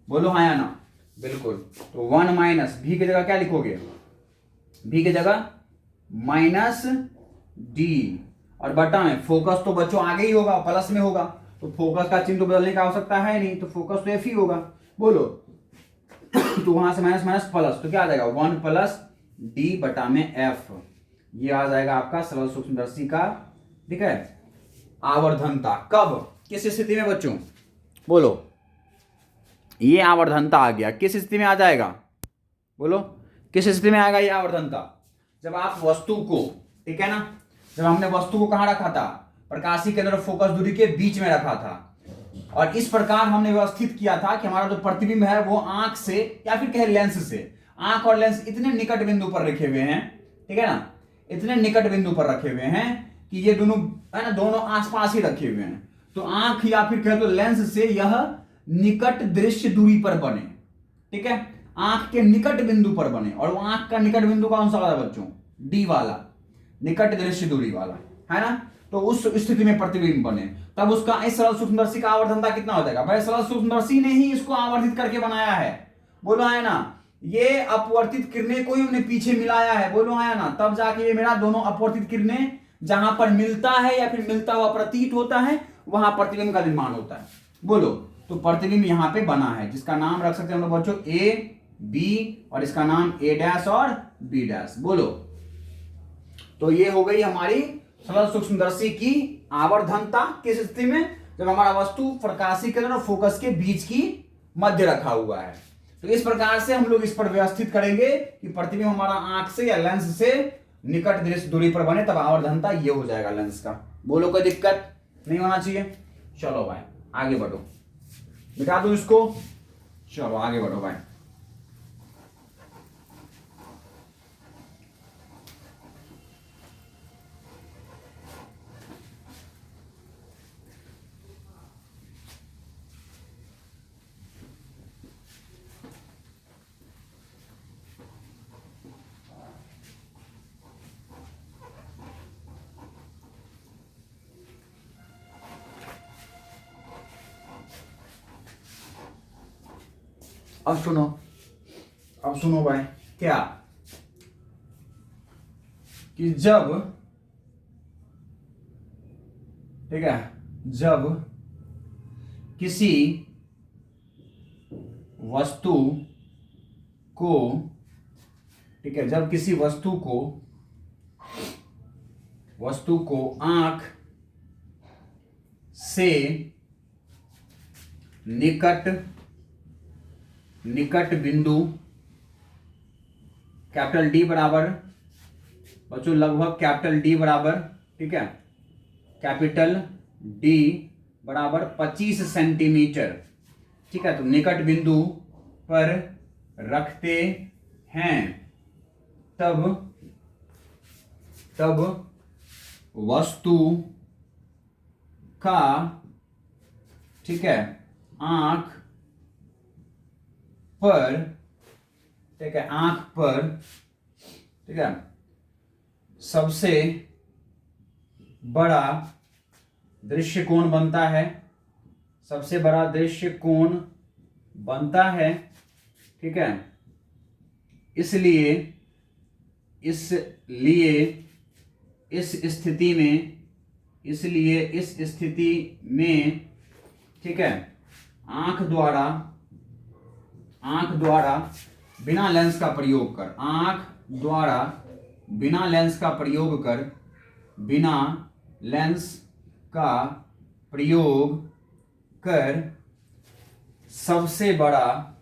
बोलो हाँ या ना? बिल्कुल। तो 1 माइनस भी की जगह क्या लिखोगे? v की जगह माइनस डी, और बटा में फोकस तो बच्चों आगे ही होगा, प्लस में होगा, तो फोकस का चिन्ह तो बदलने की आवश्यकता है नहीं, तो फोकस तो एफ ही होगा। बोलो तो वहां से माइनस माइनस प्लस, तो क्या आ जाएगा? 1 प्लस डी बटा में एफ। ये आ जाएगा आपका सरल सूक्ष्मदर्शी का, ठीक है, आवर्धनता। कब? किस स्थिति में बच्चों? बोलो, ये आवर्धनता आ गया, किस स्थिति में आ जाएगा? बोलो किस स्थिति में आएगा ये आवर्धनता? जब आप वस्तु को, ठीक है ना, जब हमने वस्तु को कहां रखा था? प्रकाशीय केंद्र और फोकस दूरी के बीच में रखा था, और इस प्रकार हमने व्यवस्थित किया था कि हमारा जो प्रतिबिंब है वो आंख से, या फिर कहे लेंस से, आंख और लेंस इतने निकट बिंदु पर रखे हुए हैं, ठीक है ना, इतने निकट बिंदु पर रखे हुए हैं कि ये दोनों, है ना, दोनों आसपास ही रखे हुए हैं। तो आंख या फिर कहे तो लेंस से यह निकट दृश्य दूरी पर बने, ठीक है, आंख के निकट बिंदु पर बने। और वो आंख का निकट बिंदु कौन सा वाला बच्चों? डी वाला, निकट दृश्य दूरी वाला, है ना। तो उस स्थिति में प्रतिबिंब बने, तब उसका इस सरल सूक्ष्मदर्शी का आवर्धनता कितना हो जाएगा? भाई सरल सूक्ष्मदर्शी ने ही इसको आवर्धित करके बनाया है। बोलो है ना? ये अपवर्तित किरणें को ही हमने पीछे मिलाया है। बोलो है ना? तब जाके ये मेरा दोनों अपवर्तित किरणें जहां पर मिलता है या फिर मिलता हुआ प्रतीत होता है, वहां प्रतिबिंब का निर्माण होता है। बोलो, तो प्रतिबिंब यहां पे बना है, जिसका नाम रख सकते हैं हम लोग बच्चों ए बी, और इसका नाम ए डैश और बी डैश। बोलो, तो ये हो गई हमारी सरल सूक्ष्मदर्शी की आवर्धनता। किस स्थिति में? जब हमारा वस्तु प्रकाशीय केंद्र और फोकस के बीच की मध्य रखा हुआ है। तो इस प्रकार से हम लोग इस पर व्यवस्थित करेंगे कि प्रतिबिंब हमारा आंख से या लेंस से निकट दृश्य दूरी पर बने, तब आवर्धनता ये हो जाएगा लेंस का। बोलो, कोई दिक्कत नहीं होना चाहिए। चलो भाई आगे बढ़ो, मिटा दो इसको, चलो आगे बढ़ो भाई। अब सुनो भाई, क्या कि जब, ठीक है, जब किसी वस्तु को, ठीक है, जब किसी वस्तु को आंख से निकट बिंदु कैपिटल डी बराबर बच्चों लगभग कैपिटल डी बराबर, ठीक है, कैपिटल डी बराबर 25 सेंटीमीटर, ठीक है, तो निकट बिंदु पर रखते हैं, तब वस्तु का, ठीक है, आंख पर, ठीक है, आंख पर, ठीक है, सबसे बड़ा दृश्य कोण बनता है, सबसे बड़ा दृश्य कोण बनता है, ठीक है, इसलिए इस स्थिति में ठीक है, आंख द्वारा बिना लेंस का प्रयोग कर, बिना लेंस का प्रयोग कर सबसे बड़ा,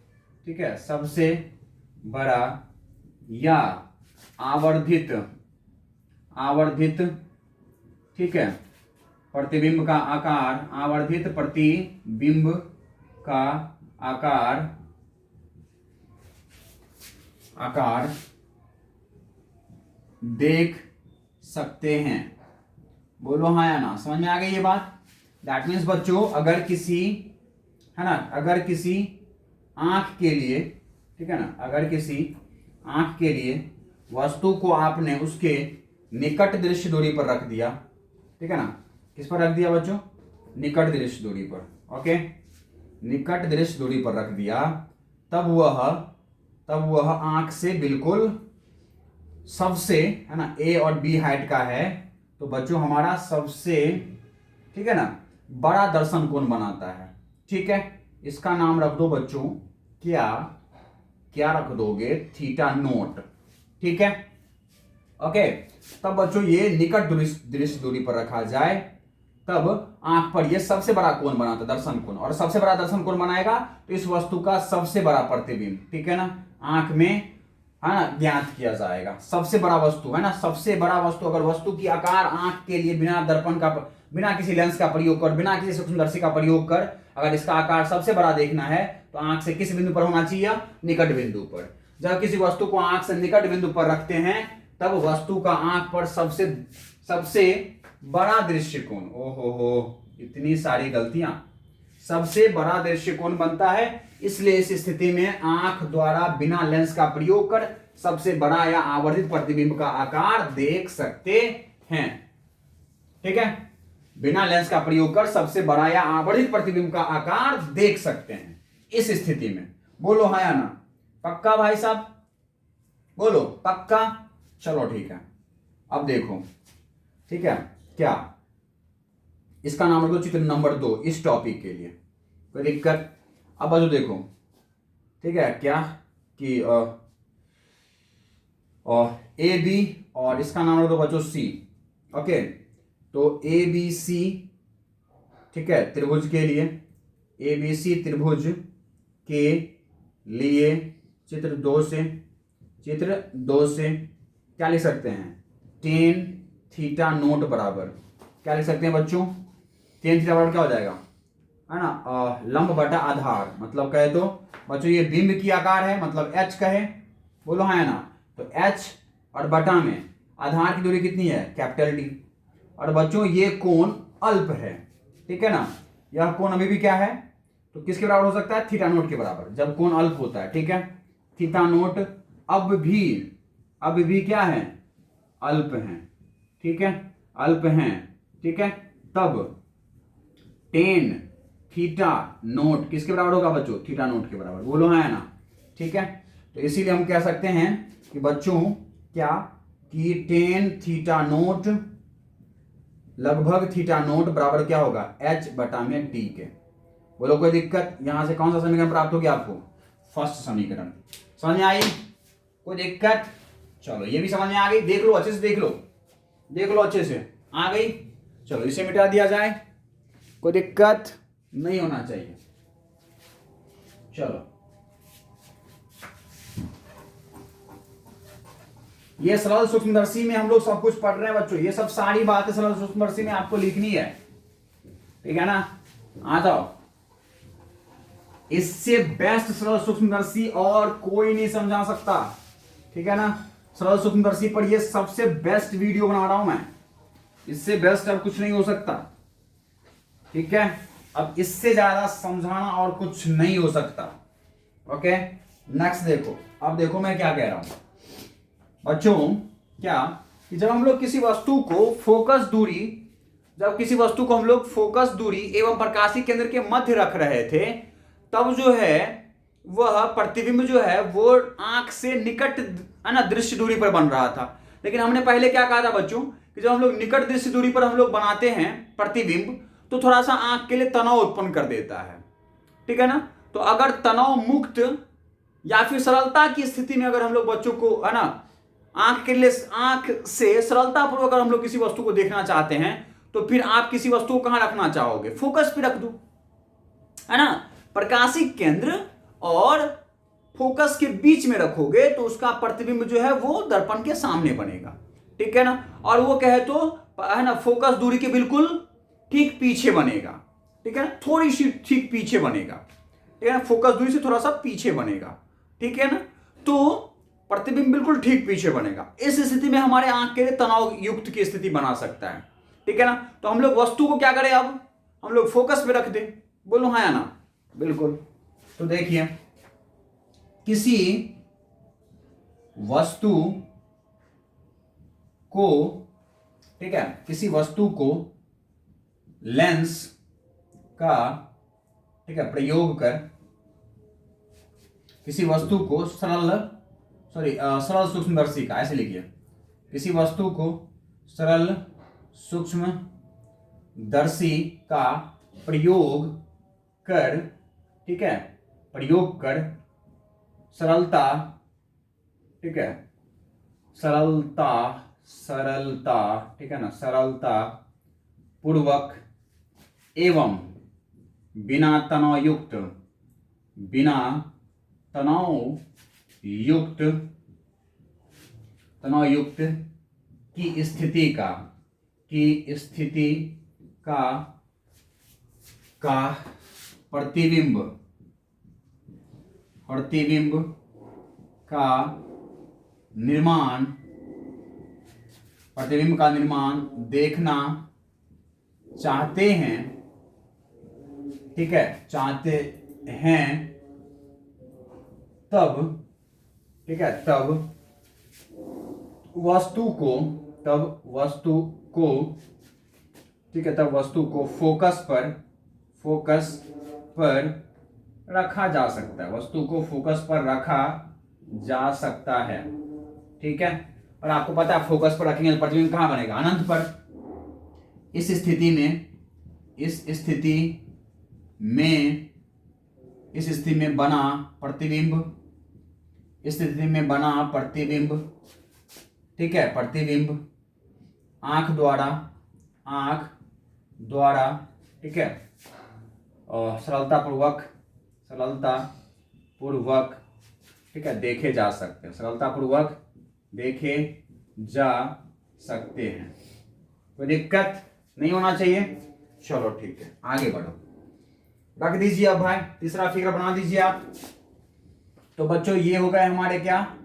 ठीक है, सबसे बड़ा या आवर्धित ठीक है प्रतिबिंब का आकार देख सकते हैं। बोलो हाँ या ना, समझ में आ गई ये बात? दैट मीन्स बच्चों, अगर किसी आंख के लिए, ठीक है ना, अगर किसी आंख के लिए वस्तु को आपने उसके निकट दृश्य दूरी पर रख दिया, ठीक है ना, किस पर रख दिया बच्चों? निकट दृश्य दूरी पर, ओके, निकट दृश्य दूरी पर रख दिया, तब वह आंख से बिल्कुल सबसे, है ना, ए और बी हाइट का है, तो बच्चों हमारा सबसे, ठीक है ना, बड़ा दर्शन कोण बनाता है। ठीक है, इसका नाम रख दो बच्चों, क्या रख दोगे? Theta note. ठीक है, ओके। तब बच्चों ये निकट दृश्य दूरी पर रखा जाए, तब आंख पर ये सबसे बड़ा कोण बनाता है, दर्शन कोण, और सबसे बड़ा दर्शन कोण बनाएगा तो इस वस्तु का सबसे बड़ा प्रतिबिंब, ठीक है ना, आंख में, है ना, ज्ञात किया जाएगा। सबसे बड़ा वस्तु, है ना, सबसे बड़ा वस्तु, अगर वस्तु की आकार आंख के लिए बिना दर्पण का, बिना किसी लेंस का प्रयोग कर, बिना किसी सूक्ष्मदर्शी का प्रयोग कर, अगर इसका आकार सबसे बड़ा देखना है तो आंख से किस बिंदु पर होना चाहिए? निकट बिंदु पर। जब किसी वस्तु को आंख से निकट बिंदु पर रखते हैं तब वस्तु का आंख पर सबसे बड़ा दृष्टिकोण, ओहो इतनी सारी गलतियां, सबसे बड़ा दृष्टिकोण बनता है। इसलिए इस स्थिति में आंख द्वारा बिना लेंस का प्रयोग कर सबसे बड़ा या आवर्धित प्रतिबिंब का आकार देख सकते हैं। ठीक है, बिना लेंस का प्रयोग कर सबसे बड़ा या आवर्धित प्रतिबिंब का आकार देख सकते हैं इस स्थिति में। बोलो हाँ या ना? पक्का भाई साहब? बोलो पक्का। चलो ठीक है, अब देखो, ठीक है, क्या इसका नाम रखो चित्र नंबर 2 इस टॉपिक के लिए, कोई दिक्कत? अब बाजू देखो, ठीक है, क्या कि ए बी और इसका नाम रखो बच्चों सी। ओके, तो ए बी सी, ठीक है, त्रिभुज के लिए, ए बी सी त्रिभुज के लिए चित्र 2 से क्या लिख सकते हैं? टेन थीटा नोट बराबर क्या लिख सकते हैं बच्चों? टेन थीटा बराबर क्या हो जाएगा, है ना, लंब बटा आधार, मतलब कहे तो बच्चों ये बिंब की आकार है, मतलब एच कहे। बोलो हाँ है ना? तो एच और बटा में आधार की दूरी कितनी है? Capital D. और बच्चों ये कोण अल्प है, ठीक है ना, यह कोण अभी भी क्या है? तो किसके बराबर हो सकता है? थीटा नोट के बराबर, जब कोण अल्प होता है। ठीक है, थीटा नोट अब भी क्या है? अल्प हैं। ठीक है, अल्प हैं। ठीक है, तब टेन थीटा नोट किसके बराबर होगा बच्चों? थीटा नोट के बराबर। बोलो है ना? ठीक है, तो इसीलिए हम कह सकते हैं कि बच्चों क्या कि टेन थीटा नोट लगभग थीटा नोट बराबर क्या होगा? एच बटा में डी के। बोलो कोई दिक्कत? यहां से कौन सा समीकरण प्राप्त हो गया आपको? फर्स्ट समीकरण। समझ में आई? कोई दिक्कत? चलो ये भी समझ में आ गई, देख लो अच्छे से, देख लो अच्छे से, आ गई। चलो इसे मिटा दिया जाए, कोई दिक्कत नहीं होना चाहिए। चलो ये सरल सूक्ष्मदर्शी में हम लोग सब कुछ पढ़ रहे हैं बच्चों, ये सब सारी बातें सरल सूक्ष्मदर्शी में आपको लिखनी है, ठीक है ना? आ जाओ, इससे बेस्ट सरल सूक्ष्मदर्शी और कोई नहीं समझा सकता, ठीक है ना? सरल सूक्ष्मदर्शी पर ये सबसे बेस्ट वीडियो बना रहा हूं मैं, इससे बेस्ट अब कुछ नहीं हो सकता, ठीक है? अब इससे ज्यादा समझाना और कुछ नहीं हो सकता। ओके, नेक्स्ट देखो, अब देखो मैं क्या कह रहा हूं बच्चों, क्या कि जब हम लोग किसी वस्तु को फोकस दूरी एवं प्रकाशीय केंद्र के मध्य रख रहे थे, तब जो है वह प्रतिबिंब जो है वो आंख से निकट है ना दृश्य दूरी पर बन रहा था। लेकिन हमने पहले क्या कहा था बच्चों कि जब हम लोग निकट दृश्य दूरी पर हम लोग बनाते हैं प्रतिबिंब तो थोड़ा सा आंख के लिए तनाव उत्पन्न कर देता है, ठीक है ना। तो अगर तनाव मुक्त या फिर सरलता की स्थिति में अगर हम लोग बच्चों को है ना आंख से सरलता पूर्वक अगर हम लोग किसी वस्तु को देखना चाहते हैं तो फिर आप किसी वस्तु को कहां रखना चाहोगे, फोकस पे रख दो, है ना। प्रकाशी केंद्र और फोकस के बीच में रखोगे तो उसका प्रतिबिंब जो है वो दर्पण के सामने बनेगा, ठीक है ना। और वो कहे तो है ना फोकस दूरी के बिल्कुल ठीक पीछे बनेगा, ठीक है ना, थोड़ी सी ठीक पीछे बनेगा, ठीक है ना, फोकस दूरी से थोड़ा सा पीछे बनेगा, ठीक है ना। तो प्रतिबिंब बिल्कुल ठीक पीछे बनेगा। इस स्थिति में हमारे आंख के लिए तनाव युक्त की स्थिति बना सकता है, ठीक है ना। तो हम लोग वस्तु को क्या करें, अब हम लोग फोकस पे रख दें, बोलो हाँ या ना, बिल्कुल। तो देखिए किसी वस्तु को, ठीक है, किसी वस्तु को लेंस का, ठीक है, प्रयोग कर किसी वस्तु को सरल सूक्ष्मदर्शी का, ऐसे लिखिए, किसी वस्तु को सरल सूक्ष्मदर्शी का प्रयोग कर, ठीक है, प्रयोग कर सरलता, ठीक है, सरलता, ठीक है ना, सरलता पूर्वक एवं बिना तनाव युक्त की स्थिति का प्रतिबिंब का निर्माण देखना चाहते हैं, ठीक है, चाहते हैं, तब, ठीक है, तब वस्तु को फोकस पर रखा जा सकता है, वस्तु को फोकस पर रखा जा सकता है, ठीक है। और आपको पता है फोकस पर रखेंगे तो प्रतिबिंब कहां बनेगा, अनंत पर। इस स्थिति में बना प्रतिबिंब, ठीक है, प्रतिबिंब आंख द्वारा, ठीक है, और सरलता पूर्वक, ठीक है, देखे जा सकते हैं, सरलता पूर्वक देखे जा सकते हैं। कोई दिक्कत नहीं होना चाहिए। चलो ठीक है, आगे बढ़ो, रख दीजिए। अब भाई तीसरा फिगर बना दीजिए आप। तो बच्चों ये हो गए हमारे क्या,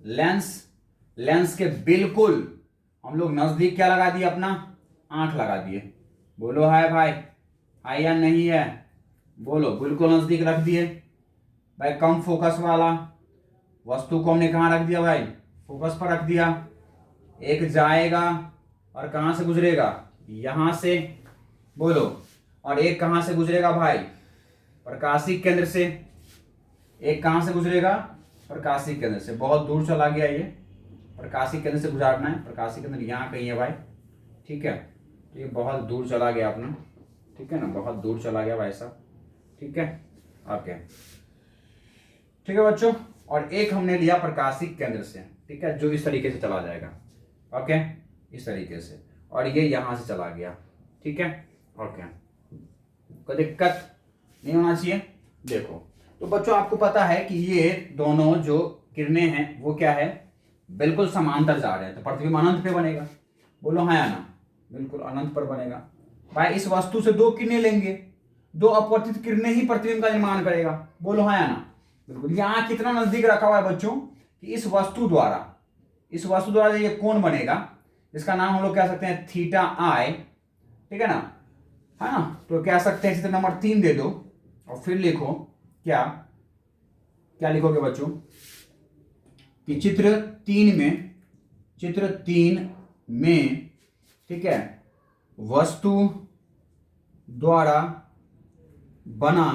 लेंस के बिल्कुल हम लोग नजदीक क्या लगा दिए, अपना आंख लगा दिए। बोलो है भाई, है या नहीं है, बोलो। बिल्कुल नजदीक रख दिए भाई। कम फोकस वाला वस्तु को हमने कहां रख दिया भाई, फोकस पर रख दिया। एक जाएगा और कहां से गुजरेगा, यहां से, बोलो। और एक कहां से गुजरेगा भाई, प्रकाशिक केंद्र से। एक कहां से गुजरेगा, प्रकाशिक केंद्र से। बहुत दूर चला गया ये, प्रकाशिक केंद्र से गुजारना है। प्रकाशिक केंद्र यहाँ कहीं है भाई, ठीक है। तो ये बहुत दूर चला गया अपना, ठीक है ना, बहुत दूर चला गया भाई साहब, ठीक है। ओके, ठीक है बच्चों। और एक हमने लिया प्रकाशिक केंद्र से, ठीक है, जो इस तरीके से चला जाएगा, ओके, इस तरीके से। और ये यहां से चला गया, ठीक है, ओके। कोई दिक्कत नहीं होना चाहिए। देखो तो बच्चों आपको पता है कि ये दोनों जो किरणें हैं वो क्या है, बिल्कुल समांतर जा रहे हैं। तो प्रतिबिंब अनंत पे बनेगा, बोलो हाँ या ना, बिल्कुल अनंत पर बनेगा भाई। इस वस्तु से दो किरणें लेंगे, दो अपवर्तित किरणें ही प्रतिबिंब का निर्माण करेगा, बोलो हाँ या ना, बिल्कुल। यहां कितना नजदीक रखा हुआ है बच्चों कि इस वस्तु द्वारा ये कोण बनेगा, इसका नाम हम लोग कह सकते हैं थीटा आई, ठीक है ना, है ना। तो कह सकते हैं चित्र नंबर 3 दे दो और फिर लिखो क्या लिखोगे बच्चों कि चित्र 3 में, ठीक है, वस्तु द्वारा बना,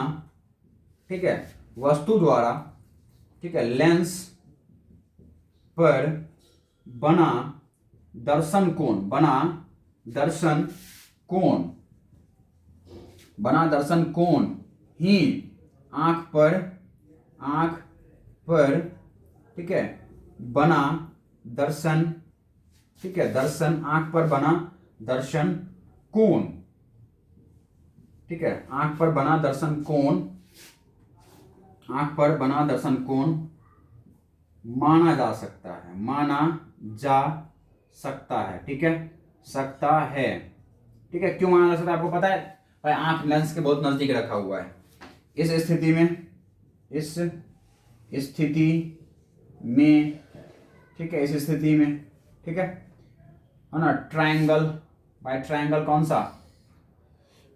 ठीक है, वस्तु द्वारा, ठीक है, लेंस पर बना दर्शन कोण, बना दर्शन कोण, बना दर्शन कोण ही आंख पर, ठीक है, बना दर्शन, ठीक है, दर्शन, आंख पर बना दर्शन कोण, ठीक है, आंख पर बना दर्शन कोण, आंख पर बना दर्शन कोण माना जा सकता है, माना जा सकता है, ठीक है, सकता है, ठीक है। क्यों माना जा सकता है आपको पता है भाई, आंख लेंस के बहुत नजदीक रखा हुआ है। इस स्थिति में, इस स्थिति में, ठीक है, इस स्थिति में, ठीक है ना, ट्रायंगल, भाई ट्रायंगल कौन सा,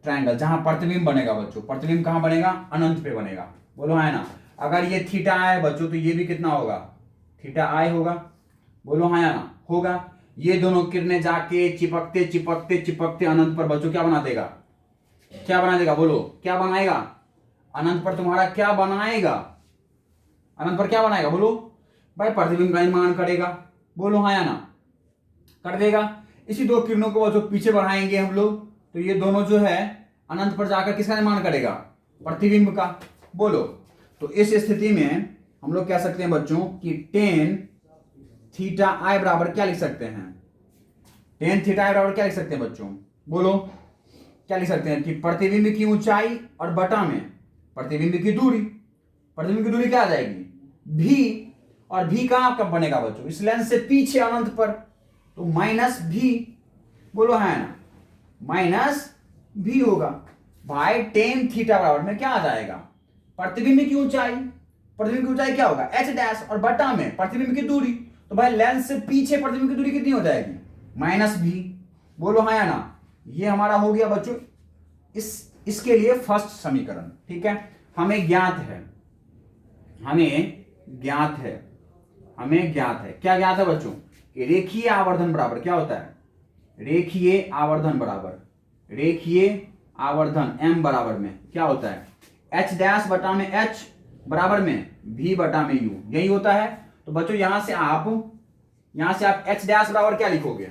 ट्रायंगल जहां प्रतिबिंब बनेगा बच्चों, प्रतिबिंब कहां बनेगा, अनंत पे बनेगा, बोलो है ना। अगर ये थीटा है बच्चों तो ये भी कितना होगा, थीटा आई होगा, बोलो हाँ या ना, होगा। ये दोनों किरणें जाके चिपकते चिपकते चिपकते अनंत पर बच्चों क्या बना देगा, क्या बना देगा, बोलो क्या बनाएगा, अनंत पर तुम्हारा क्या बनाएगा, अनंत पर क्या बनाएगा, बोलो भाई प्रतिबिंब का निर्माण करेगा, बोलो हाँ या ना, कर देगा। इसी दो किरणों को जो पीछे बढ़ाएंगे हम लोग तो ये दोनों जो है अनंत पर जाकर किसका निर्माण करेगा, प्रतिबिंब का, बोलो। तो इस स्थिति में हम लोग कह सकते हैं बच्चों कि टेन थीटा आई बराबर क्या लिख सकते हैं, टेन थीटा आई बराबर क्या लिख सकते हैं बच्चों, बोलो क्या लिख सकते हैं कि प्रतिबिंब की ऊंचाई और बटा में प्रतिबिंब की दूरी, प्रतिबिंब की दूरी क्या आ जाएगी, भी, और भी कहां कब बनेगा बच्चों, इस लेंस से पीछे अनंत पर, तो माइनस भी, बोलो है ना, माइनस भी होगा। भाई टेन थीटा बराबर में क्या आ जाएगा, प्रतिबिंब की ऊंचाई, प्रतिबिंब की ऊंचाई क्या होगा एच डैश, और बटा में प्रतिबिंब की दूरी, तो भाई लेंस से पीछे प्रतिबिंब की दूरी कितनी हो जाएगी, माइनस भी, बोलो हाँ या ना। ये हमारा हो गया बच्चों इसके लिए फर्स्ट समीकरण, ठीक है। हमें ज्ञात है, हमें ज्ञात है, हमें ज्ञात है, क्या ज्ञात है बच्चों, रेखीय आवर्धन बराबर क्या होता है, रेखीय आवर्धन बराबर, रेखीय आवर्धन m बराबर में क्या होता है, h डैश बटा में h बराबर में v बटा में u, यही होता है। तो बच्चों यहां से आप h डैश बराबर क्या लिखोगे,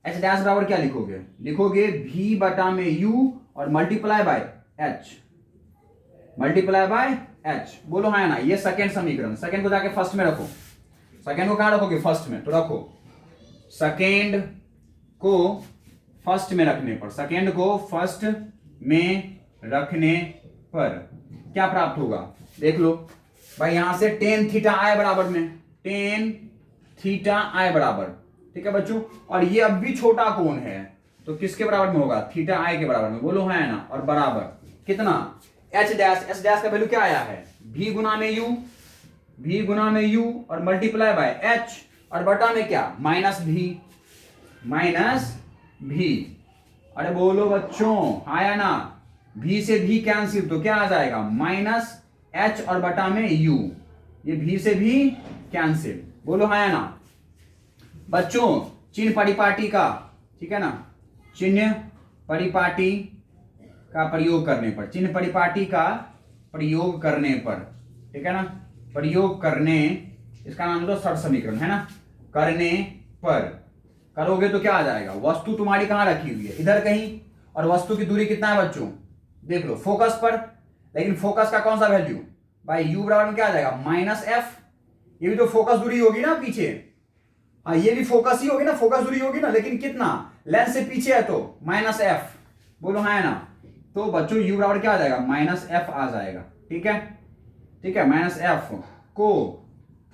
h डैश बराबर क्या लिखोगे, लिखोगे v बटा में u और multiply by h, multiply by h, बोलो हाँ ना। ये सेकेंड समीकरण, सेकेंड को जाके फर्स्ट में रखो, सेकेंड को कहां रखोगे, फर्स्ट में, तो रखो सेकेंड को फर्स्ट में रखने पर, सेकेंड को फर्स्ट में रखने पर क्या प्राप्त होगा, देख लो भाई, यहां से टेन थीटा आई बराबर में, टेन थीटा आई बराबर, ठीक है बच्चों, और ये अब भी छोटा कोण है तो किसके बराबर में होगा, थीटा आई के बराबर में, बोलो है ना, और बराबर कितना, एच डैश, एच डैश का वैल्यू क्या आया है, भी गुना में यू, भी गुना में यू और मल्टीप्लाई बाय एच, और बटा में क्या, माइनस भी, माइनस भी, अरे बोलो बच्चों आया ना, भी से भी कैंसिल तो क्या आ जाएगा, माइनस एच और बटा में यू, ये भी से भी कैंसिल, बोलो आया ना बच्चों। चिन्ह परिपाटी का, ठीक है ना, चिन्ह परिपाटी का प्रयोग करने पर, चिन्ह परिपाटी का प्रयोग करने पर, ठीक है ना, प्रयोग करने, इसका नाम दो सर्व समीकरण है ना, करने पर करोगे तो क्या आ जाएगा, वस्तु तुम्हारी कहां रखी हुई है, इधर कहीं, और वस्तु की दूरी कितना है बच्चों, देख लो फोकस पर, लेकिन फोकस का कौन सा वैल्यू, भाई यू बराबर में क्या आ जाएगा, माइनस एफ, ये भी तो फोकस दूरी होगी ना पीछे, हाँ ये भी फोकस ही होगी ना, फोकस दूरी होगी ना, लेकिन कितना, लेंस से पीछे है तो माइनस एफ, बोलो हाँ है ना। तो बच्चों यू बराबर क्या आ जाएगा, माइनस एफ आ जाएगा, ठीक है, ठीक है, माइनस एफ को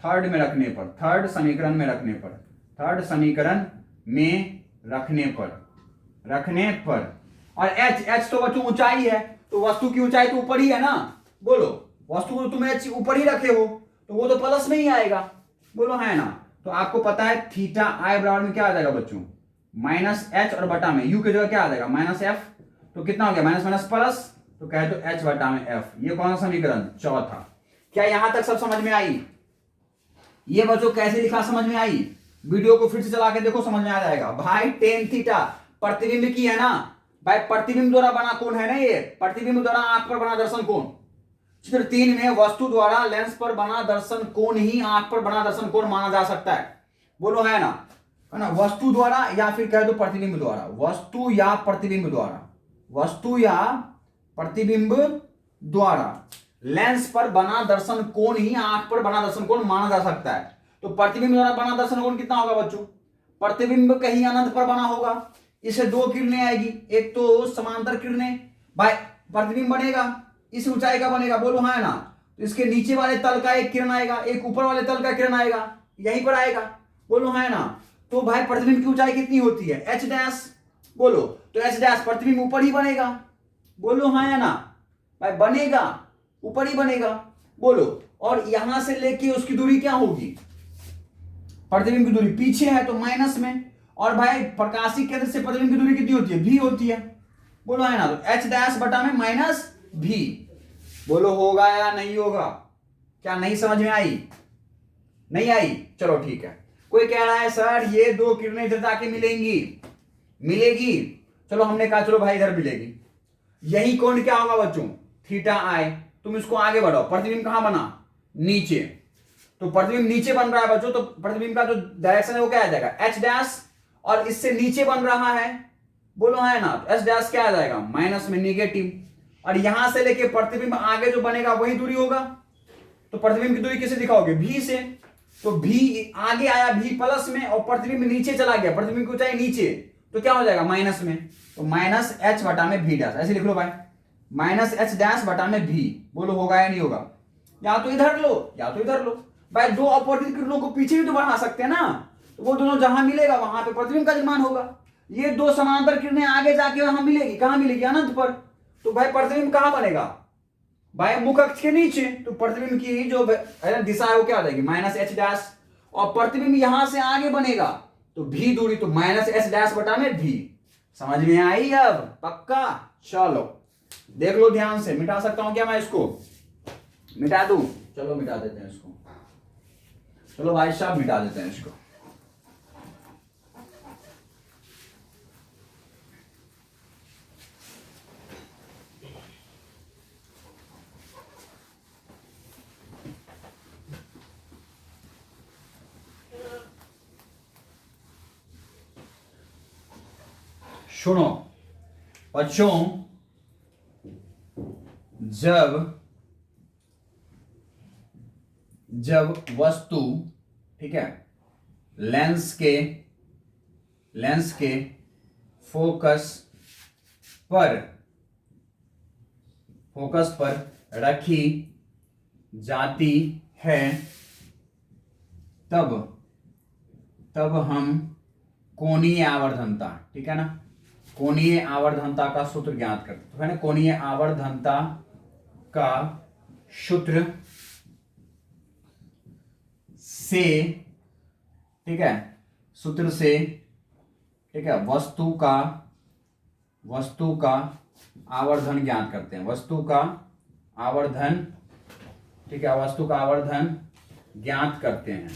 थर्ड में रखने पर, थर्ड समीकरण में रखने पर, थर्ड समीकरण में रखने पर, और h तो बच्चों ऊंचाई है, तो वस्तु की ऊंचाई तो ऊपर ही है ना, बोलो वस्तु को तुम h ऊपर ही रखे हो तो वो तो प्लस में ही आएगा, बोलो है ना। तो आपको पता है थीटा आई बराबर में क्या आ जाएगा बच्चों, माइनस एच और बटा में यू की जगह क्या आ जाएगा, माइनस एफ, तो कितना हो गया, माइनस माइनस प्लस, तो कहे तो एच बटा में एफ, ये कौन सा समीकरण, चौथा। क्या यहां तक सब समझ में आई, ये बच्चों कैसे लिखा समझ में आई, वीडियो को फिर से चला के देखो समझ में आ जाएगा। भाई टेन थीटा प्रतिबिंब की है ना, भाई प्रतिबिंब द्वारा बना कोण है ना, ये प्रतिबिंब द्वारा आंख पर बना दर्शन कोण, चित्र 3 में वस्तु द्वारा लेंस पर बना दर्शन कोण ही आंख पर बना दर्शन कोण माना जा सकता है। बोलो है ना, वस्तु द्वारा या फिर कह दो प्रतिबिंब द्वारा, वस्तु या प्रतिबिंब द्वारा, वस्तु या प्रतिबिंब द्वारा लेंस पर बना दर्शन कोण ही आंख पर बना दर्शन कोण माना जा सकता है। तो प्रतिबिंब द्वारा बना दर्शन कोण कितना होगा बच्चों? प्रतिबिंब कहीं अनंत पर बना होगा, इसे दो किरणें आएगी, एक तो समांतर किरणें, भाई प्रतिबिंब बनेगा इस ऊंचाई का बनेगा, बोलो है ना। तो इसके नीचे वाले तल का एक किरण आएगा, एक ऊपर वाले तल का किरण आएगा, यहीं पर आएगा, बोलो है ना। तो भाई प्रतिबिंब की ऊंचाई कितनी होती है? एच डैश, बोलो। तो एच डैश प्रतिबिंब ऊपर ही बनेगा, बोलो है ना भाई, बनेगा ऊपर ही बनेगा, बोलो। और यहां से लेके उसकी दूरी क्या होगी? प्रतिबिंब की दूरी पीछे है तो माइनस में, और भाई प्रकाशिक केंद्र से प्रतिबिंब की दूरी कितनी होती है? भी होती है, बोलो है ना। तो एच डैश बटा में माइनस भी, बोलो होगा या नहीं होगा? क्या नहीं समझ में आई? नहीं आई? चलो ठीक है। कोई कह रहा है सर ये दो किरणें इधर जाके मिलेगी, चलो हमने कहा चलो भाई इधर मिलेगी। यही कोण क्या होगा बच्चों? थीटा आई। तुम इसको आगे बढ़ाओ, प्रतिबिंब कहां बना? नीचे। तो प्रतिबिंब नीचे बन रहा है बच्चों, तो प्रतिबिंब का जो डायरेक्शन है वो क्या आ जाएगा? एच डैश, और इससे नीचे बन रहा है, बोलो है ना। तो एच डैश क्या आ जाएगा? माइनस में, निगेटिव। और यहां से लेके प्रतिबिंब आगे जो बनेगा वही दूरी होगा, तो प्रतिबिंब की दूरी किसे दिखाओगे? भी से। तो भी आगे आया भी प्लस में, और प्रतिबिंब नीचे चला गया, प्रतिबिंब की ऊंचाई नीचे, तो क्या हो जाएगा? माइनस में। तो माइनस एच बटा में भी डैश, ऐसे लिख लो भाई, माइनस एच डैश बटा में भी, बोलो होगा या नहीं होगा? या तो इधर लो या तो इधर लो भाई, दो अपोजिट किरणों को पीछे भी तो बढ़ा सकते हैं ना, तो वो दोनों जहां मिलेगा वहां पे प्रतिबिंब का निर्माण होगा। ये दो समांतर किरणें आगे जाके वहां मिलेगी, कहां मिलेगी? अनंत पर। तो भाई प्रतिबिंब कहां बनेगा? भाई मुख अक्ष के नीचे। तो प्रतिबिंब की जो दिशा है वो क्या हो जाएगी? Minus H dash. और प्रतिबिंब यहां से आगे बनेगा तो भी दूरी, तो माइनस एच डैश बटा में भी। समझ में आई अब? पक्का? चलो देख लो ध्यान से। मिटा सकता हूं क्या मैं इसको? मिटा दूं? चलो मिटा देते हैं इसको, चलो भाई साहब मिटा देते हैं इसको। सुनो बच्चों, जब वस्तु, ठीक है, लेंस के फोकस पर रखी जाती है तब हम कोणीय आवर्धनता, ठीक है ना, कोणीय आवर्धनता का सूत्र ज्ञात करते, तो है ना, कोणीय आवर्धनता का सूत्र से, ठीक है, सूत्र से, ठीक है, वस्तु का आवर्धन ज्ञात करते हैं, वस्तु का आवर्धन, ठीक है, वस्तु का आवर्धन ज्ञात करते हैं,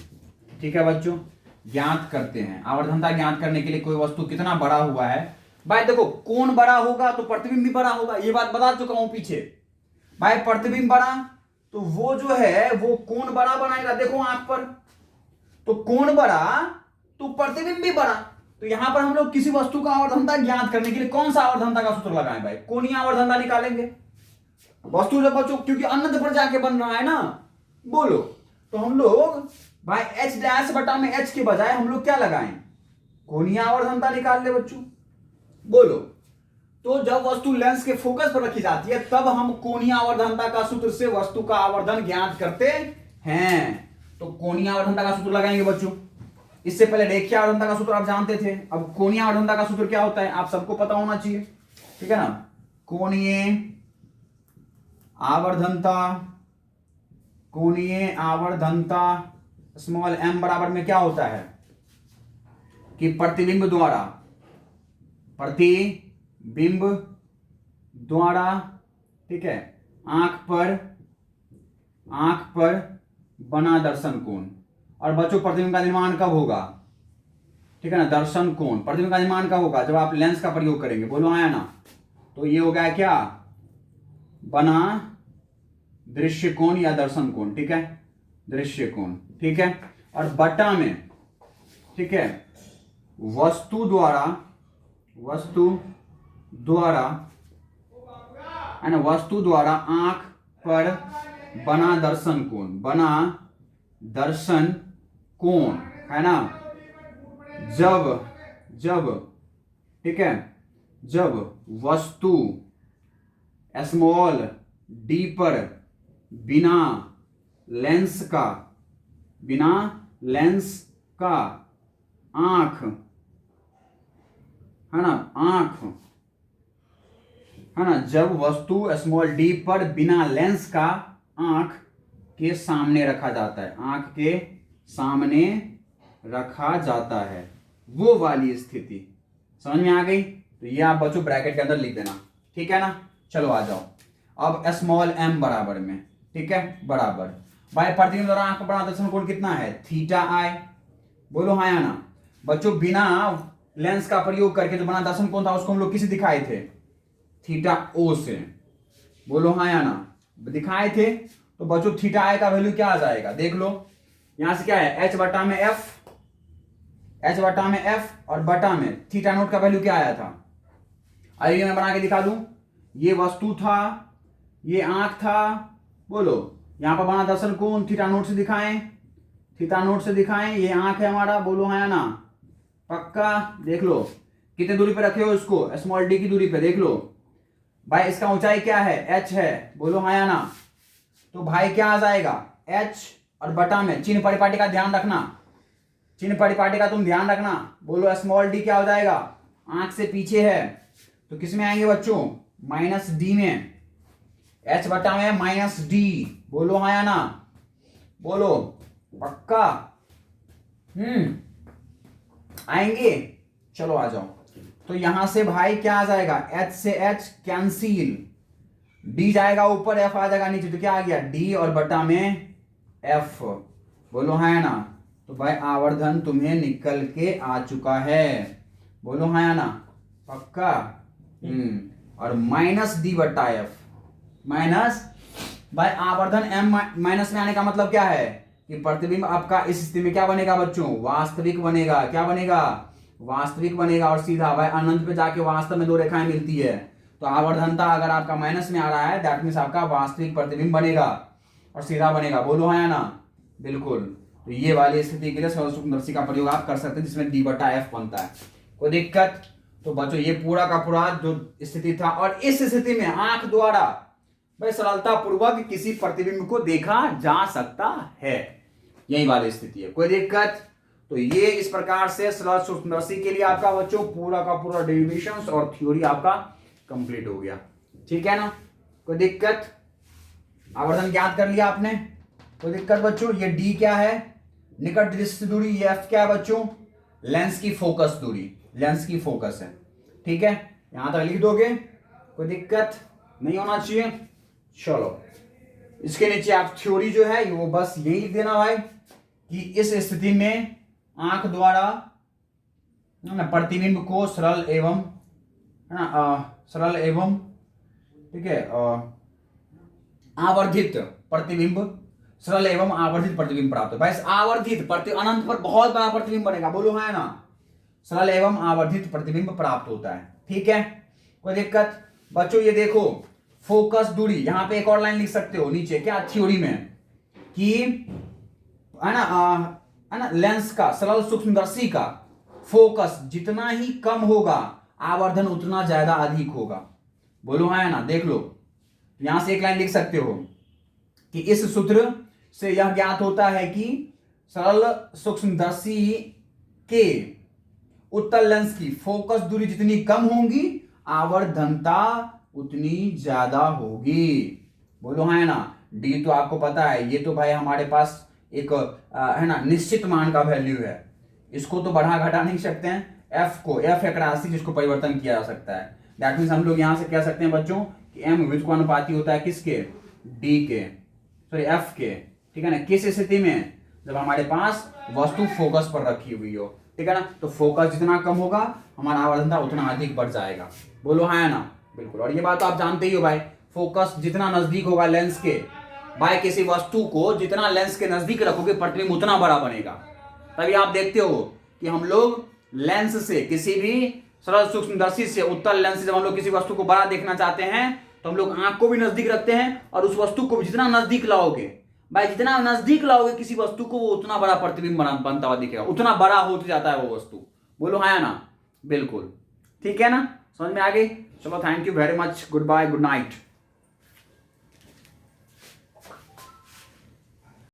ठीक है बच्चों, ज्ञात करते हैं। आवर्धनता ज्ञात करने के लिए कोई वस्तु कितना बड़ा हुआ है, भाई देखो कोण बड़ा होगा तो प्रतिबिंब भी बड़ा होगा, ये बात बता चुका हूं पीछे। भाई प्रतिबिंब बड़ा तो वो जो है वो कोण बड़ा बनाएगा, देखो आंख पर, तो कोण बड़ा तो प्रतिबिंब भी बड़ा। तो यहां पर हम लोग किसी वस्तु का आवर्धनता ज्ञात करने के लिए कौन सा आवर्धनता का सूत्र लगाएं? भाई कोणीय आवर्धनता निकालेंगे। वस्तु जब बच्चों क्योंकि अनंत पर जाके बन रहा है ना, बोलो, तो हम लोग भाई एच डैश बटा में एच के बजाय हम लोग क्या लगाएं? कोणीय आवर्धनता निकाल ले बच्चों, बोलो। तो जब वस्तु लेंस के फोकस पर रखी जाती है तब हम कोणीय आवर्धनता का सूत्र से वस्तु का आवर्धन ज्ञात करते हैं। तो कोणीय आवर्धनता का सूत्र लगाएंगे बच्चों। इससे पहले रेखीय आवर्धनता का सूत्र आप जानते थे, अब कोणीय आवर्धनता का सूत्र क्या होता है आप सबको पता होना चाहिए, ठीक है ना। कोणीय आवर्धनता स्मॉल m बराबर में क्या होता है कि प्रतिबिंब द्वारा, ठीक है, आंख पर बना दर्शन कोण। और बच्चों प्रतिबिंब का निर्माण कब होगा? ठीक है ना, दर्शन कोण, प्रतिबिंब का निर्माण कब होगा? जब आप लेंस का प्रयोग करेंगे, बोलो आया ना। तो ये हो गया क्या? बना दृश्य कोण या दर्शन कोण, ठीक है, दृश्य कोण, ठीक है। और बटा में, ठीक है, वस्तु द्वारा है ना, वस्तु द्वारा आंख पर बना दर्शन कोण है ना, जब ठीक है, जब वस्तु स्मॉल डी पर बिना लेंस का आंख है ना, जब वस्तु स्मॉल डी पर बिना लेंस का आंख के सामने रखा जाता है, वो वाली स्थिति समझ में आ गई। तो ये आप बच्चों ब्रैकेट के अंदर लिख देना, ठीक है ना। चलो आ जाओ अब स्मॉल m बराबर में, ठीक है, बराबर भाई प्रतिबिंब द्वारा आंख पर बना दर्शन कोण कितना है, थीटा आई, बोलो हाँ या ना। बच्चों बिना लेंस का प्रयोग करके जो बना दर्शन कोण था उसको हम लोग किसे दिखाए थे, थीटा ओ से, बोलो हाँ या ना, दिखाए थे। तो बच्चों थीटा आई का वैल्यू क्या आ जाएगा, देख लो यहां से क्या है, h बटा में f और बटा में थीटा नोट का वैल्यू क्या आया था, आइए मैं बना के दिखा दूं। ये वस्तु था, ये आंख था, बोलो यहां पर बना दर्शन कोण थीटा नोट से दिखाएं, ये आंख है हमारा, बोलो हाँ या ना, पक्का। देख लो कितने दूरी पे रखे हो इसको, स्मॉल डी की दूरी पे, देख लो भाई इसका ऊंचाई क्या है, h है, बोलो हाँ या ना। तो भाई क्या आ जाएगा, h और बटा में चिन्ह परिपाटी का ध्यान रखना, बोलो स्मॉल डी क्या हो जाएगा, आंख से पीछे है तो किस में आएंगे बच्चों, माइनस डी में, h बटा में माइनस डी, बोलो हाँ या ना, बोलो पक्का, आएंगे। चलो आ जाओ, तो यहां से भाई क्या आ जाएगा, h से h कैंसिल, d जाएगा ऊपर, f आ जाएगा नीचे, तो क्या आ गया, d और बटा में f, बोलो हाँ या ना। तो भाई आवर्धन तुम्हें निकल के आ चुका है, बोलो हाँ या ना, पक्का। और माइनस डी बटा एफ, माइनस भाई आवर्धन m माइनस में आने का मतलब क्या है कि प्रतिबिंब आपका इस स्थिति में क्या बनेगा बच्चों, वास्तविक बनेगा, क्या बनेगा, वास्तविक बनेगा। और सीधा भाई अनंत पे जाके वास्तव में दो रेखाएं मिलती है, तो आवर्धनता अगर आपका माइनस में आ रहा है दैट मींस आपका वास्तविक प्रतिबिंब बनेगा और सीधा बनेगा, बोलो हाँ या ना, बिल्कुल। तो ये वाली स्थिति के लिए सरल सूक्ष्मदर्शी का प्रयोग आप कर सकते हैं जिसमें डी बटा एफ बनता है, कोई दिक्कत। तो बच्चों ये पूरा का पूरा जो स्थिति था, और इस स्थिति में आंख द्वारा भाई सरलता पूर्वक किसी प्रतिबिंब को देखा जा सकता है, यही वाली स्थिति है, कोई दिक्कत। तो ये इस प्रकार से सरल सूक्ष्मदर्शी के लिए आपका बच्चों पूरा का पूरा डेरिवेशंस और थ्योरी आपका कंप्लीट हो गया, ठीक है ना, कोई दिक्कत। आवर्धन ज्ञात कर लिया आपने, कोई दिक्कत बच्चों। ये डी क्या है, निकट दृश्य दूरी, ये एफ क्या है बच्चों, लेंस की फोकस दूरी, लेंस की फोकस है, ठीक है, यहां तक लिख दोगे, कोई दिक्कत नहीं होना चाहिए। चलो इसके नीचे आप थ्योरी जो है वो बस यही लिख देना भाई कि इस स्थिति में आंख द्वारा प्रतिबिंब को सरल एवं ठीक है आवर्धित प्रतिबिंब, सरल एवं आवर्धित प्रतिबिंब प्राप्त है। भाई आवर्धित अनंत पर बहुत बड़ा प्रतिबिंब बनेगा, बोलो हाँ ना, सरल एवं आवर्धित प्रतिबिंब प्राप्त होता है, ठीक है, कोई दिक्कत। बच्चों ये देखो फोकस दूरी, यहां पे एक और लाइन लिख सकते हो नीचे क्या थ्योरी में कि है ना लेंस का, सरल सूक्ष्मदर्शी का फोकस जितना ही कम होगा आवर्धन उतना ज्यादा अधिक होगा, बोलो हाँ ना। देख लो यहां से एक लाइन लिख सकते हो कि इस सूत्र से यह ज्ञात होता है कि सरल सूक्ष्मदर्शी के उत्तल लेंस की फोकस दूरी जितनी कम होगी आवर्धनता उतनी ज्यादा होगी, बोलो हाँ ना। डी तो आपको पता है, ये तो भाई हमारे पास एक है ना निश्चित मान का वैल्यू है, इसको तो बढ़ा घटा नहीं सकते हैं। एफ को, एफ एक राशि जिसको परिवर्तन किया जा सकता है, दैट मीन्स हम लोग यहां से कह सकते हैं बच्चों कि एम व्युत्क्रमानुपाती होता है किसके, डी के, सॉरी एफ के, ठीक है ना। किस स्थिति में, जब हमारे पास वस्तु फोकस पर रखी हुई हो, ठीक है ना। तो फोकस जितना कम होगा हमारा आवर्धनता उतना अधिक बढ़ जाएगा, बोलो हाँ ना, बिल्कुल। और ये बात तो आप जानते ही हो भाई, फोकस जितना नजदीक होगा लेंस के भाई किसी वस्तु को जितना लेंस के नजदीक रखोगे प्रतिबिंब उतना बड़ा बनेगा। तभी आप देखते हो कि हम लोग लेंस से, किसी भी सरल सूक्ष्मदर्शी से, उत्तल लेंस से जब हम लोग किसी वस्तु को बड़ा देखना चाहते हैं तो हम लोग आंख को भी नजदीक रखते हैं और उस वस्तु को जितना नजदीक लाओगे भाई, जितना नजदीक लाओगे किसी वस्तु को, वो उतना बड़ा प्रतिबिंब बनता हुआ दिखेगा, उतना बड़ा होते जाता है वो वस्तु। बोलो हाँ या ना? बिल्कुल ठीक है ना, समझ में आ गई? चलो thank you very much, good bye, good night.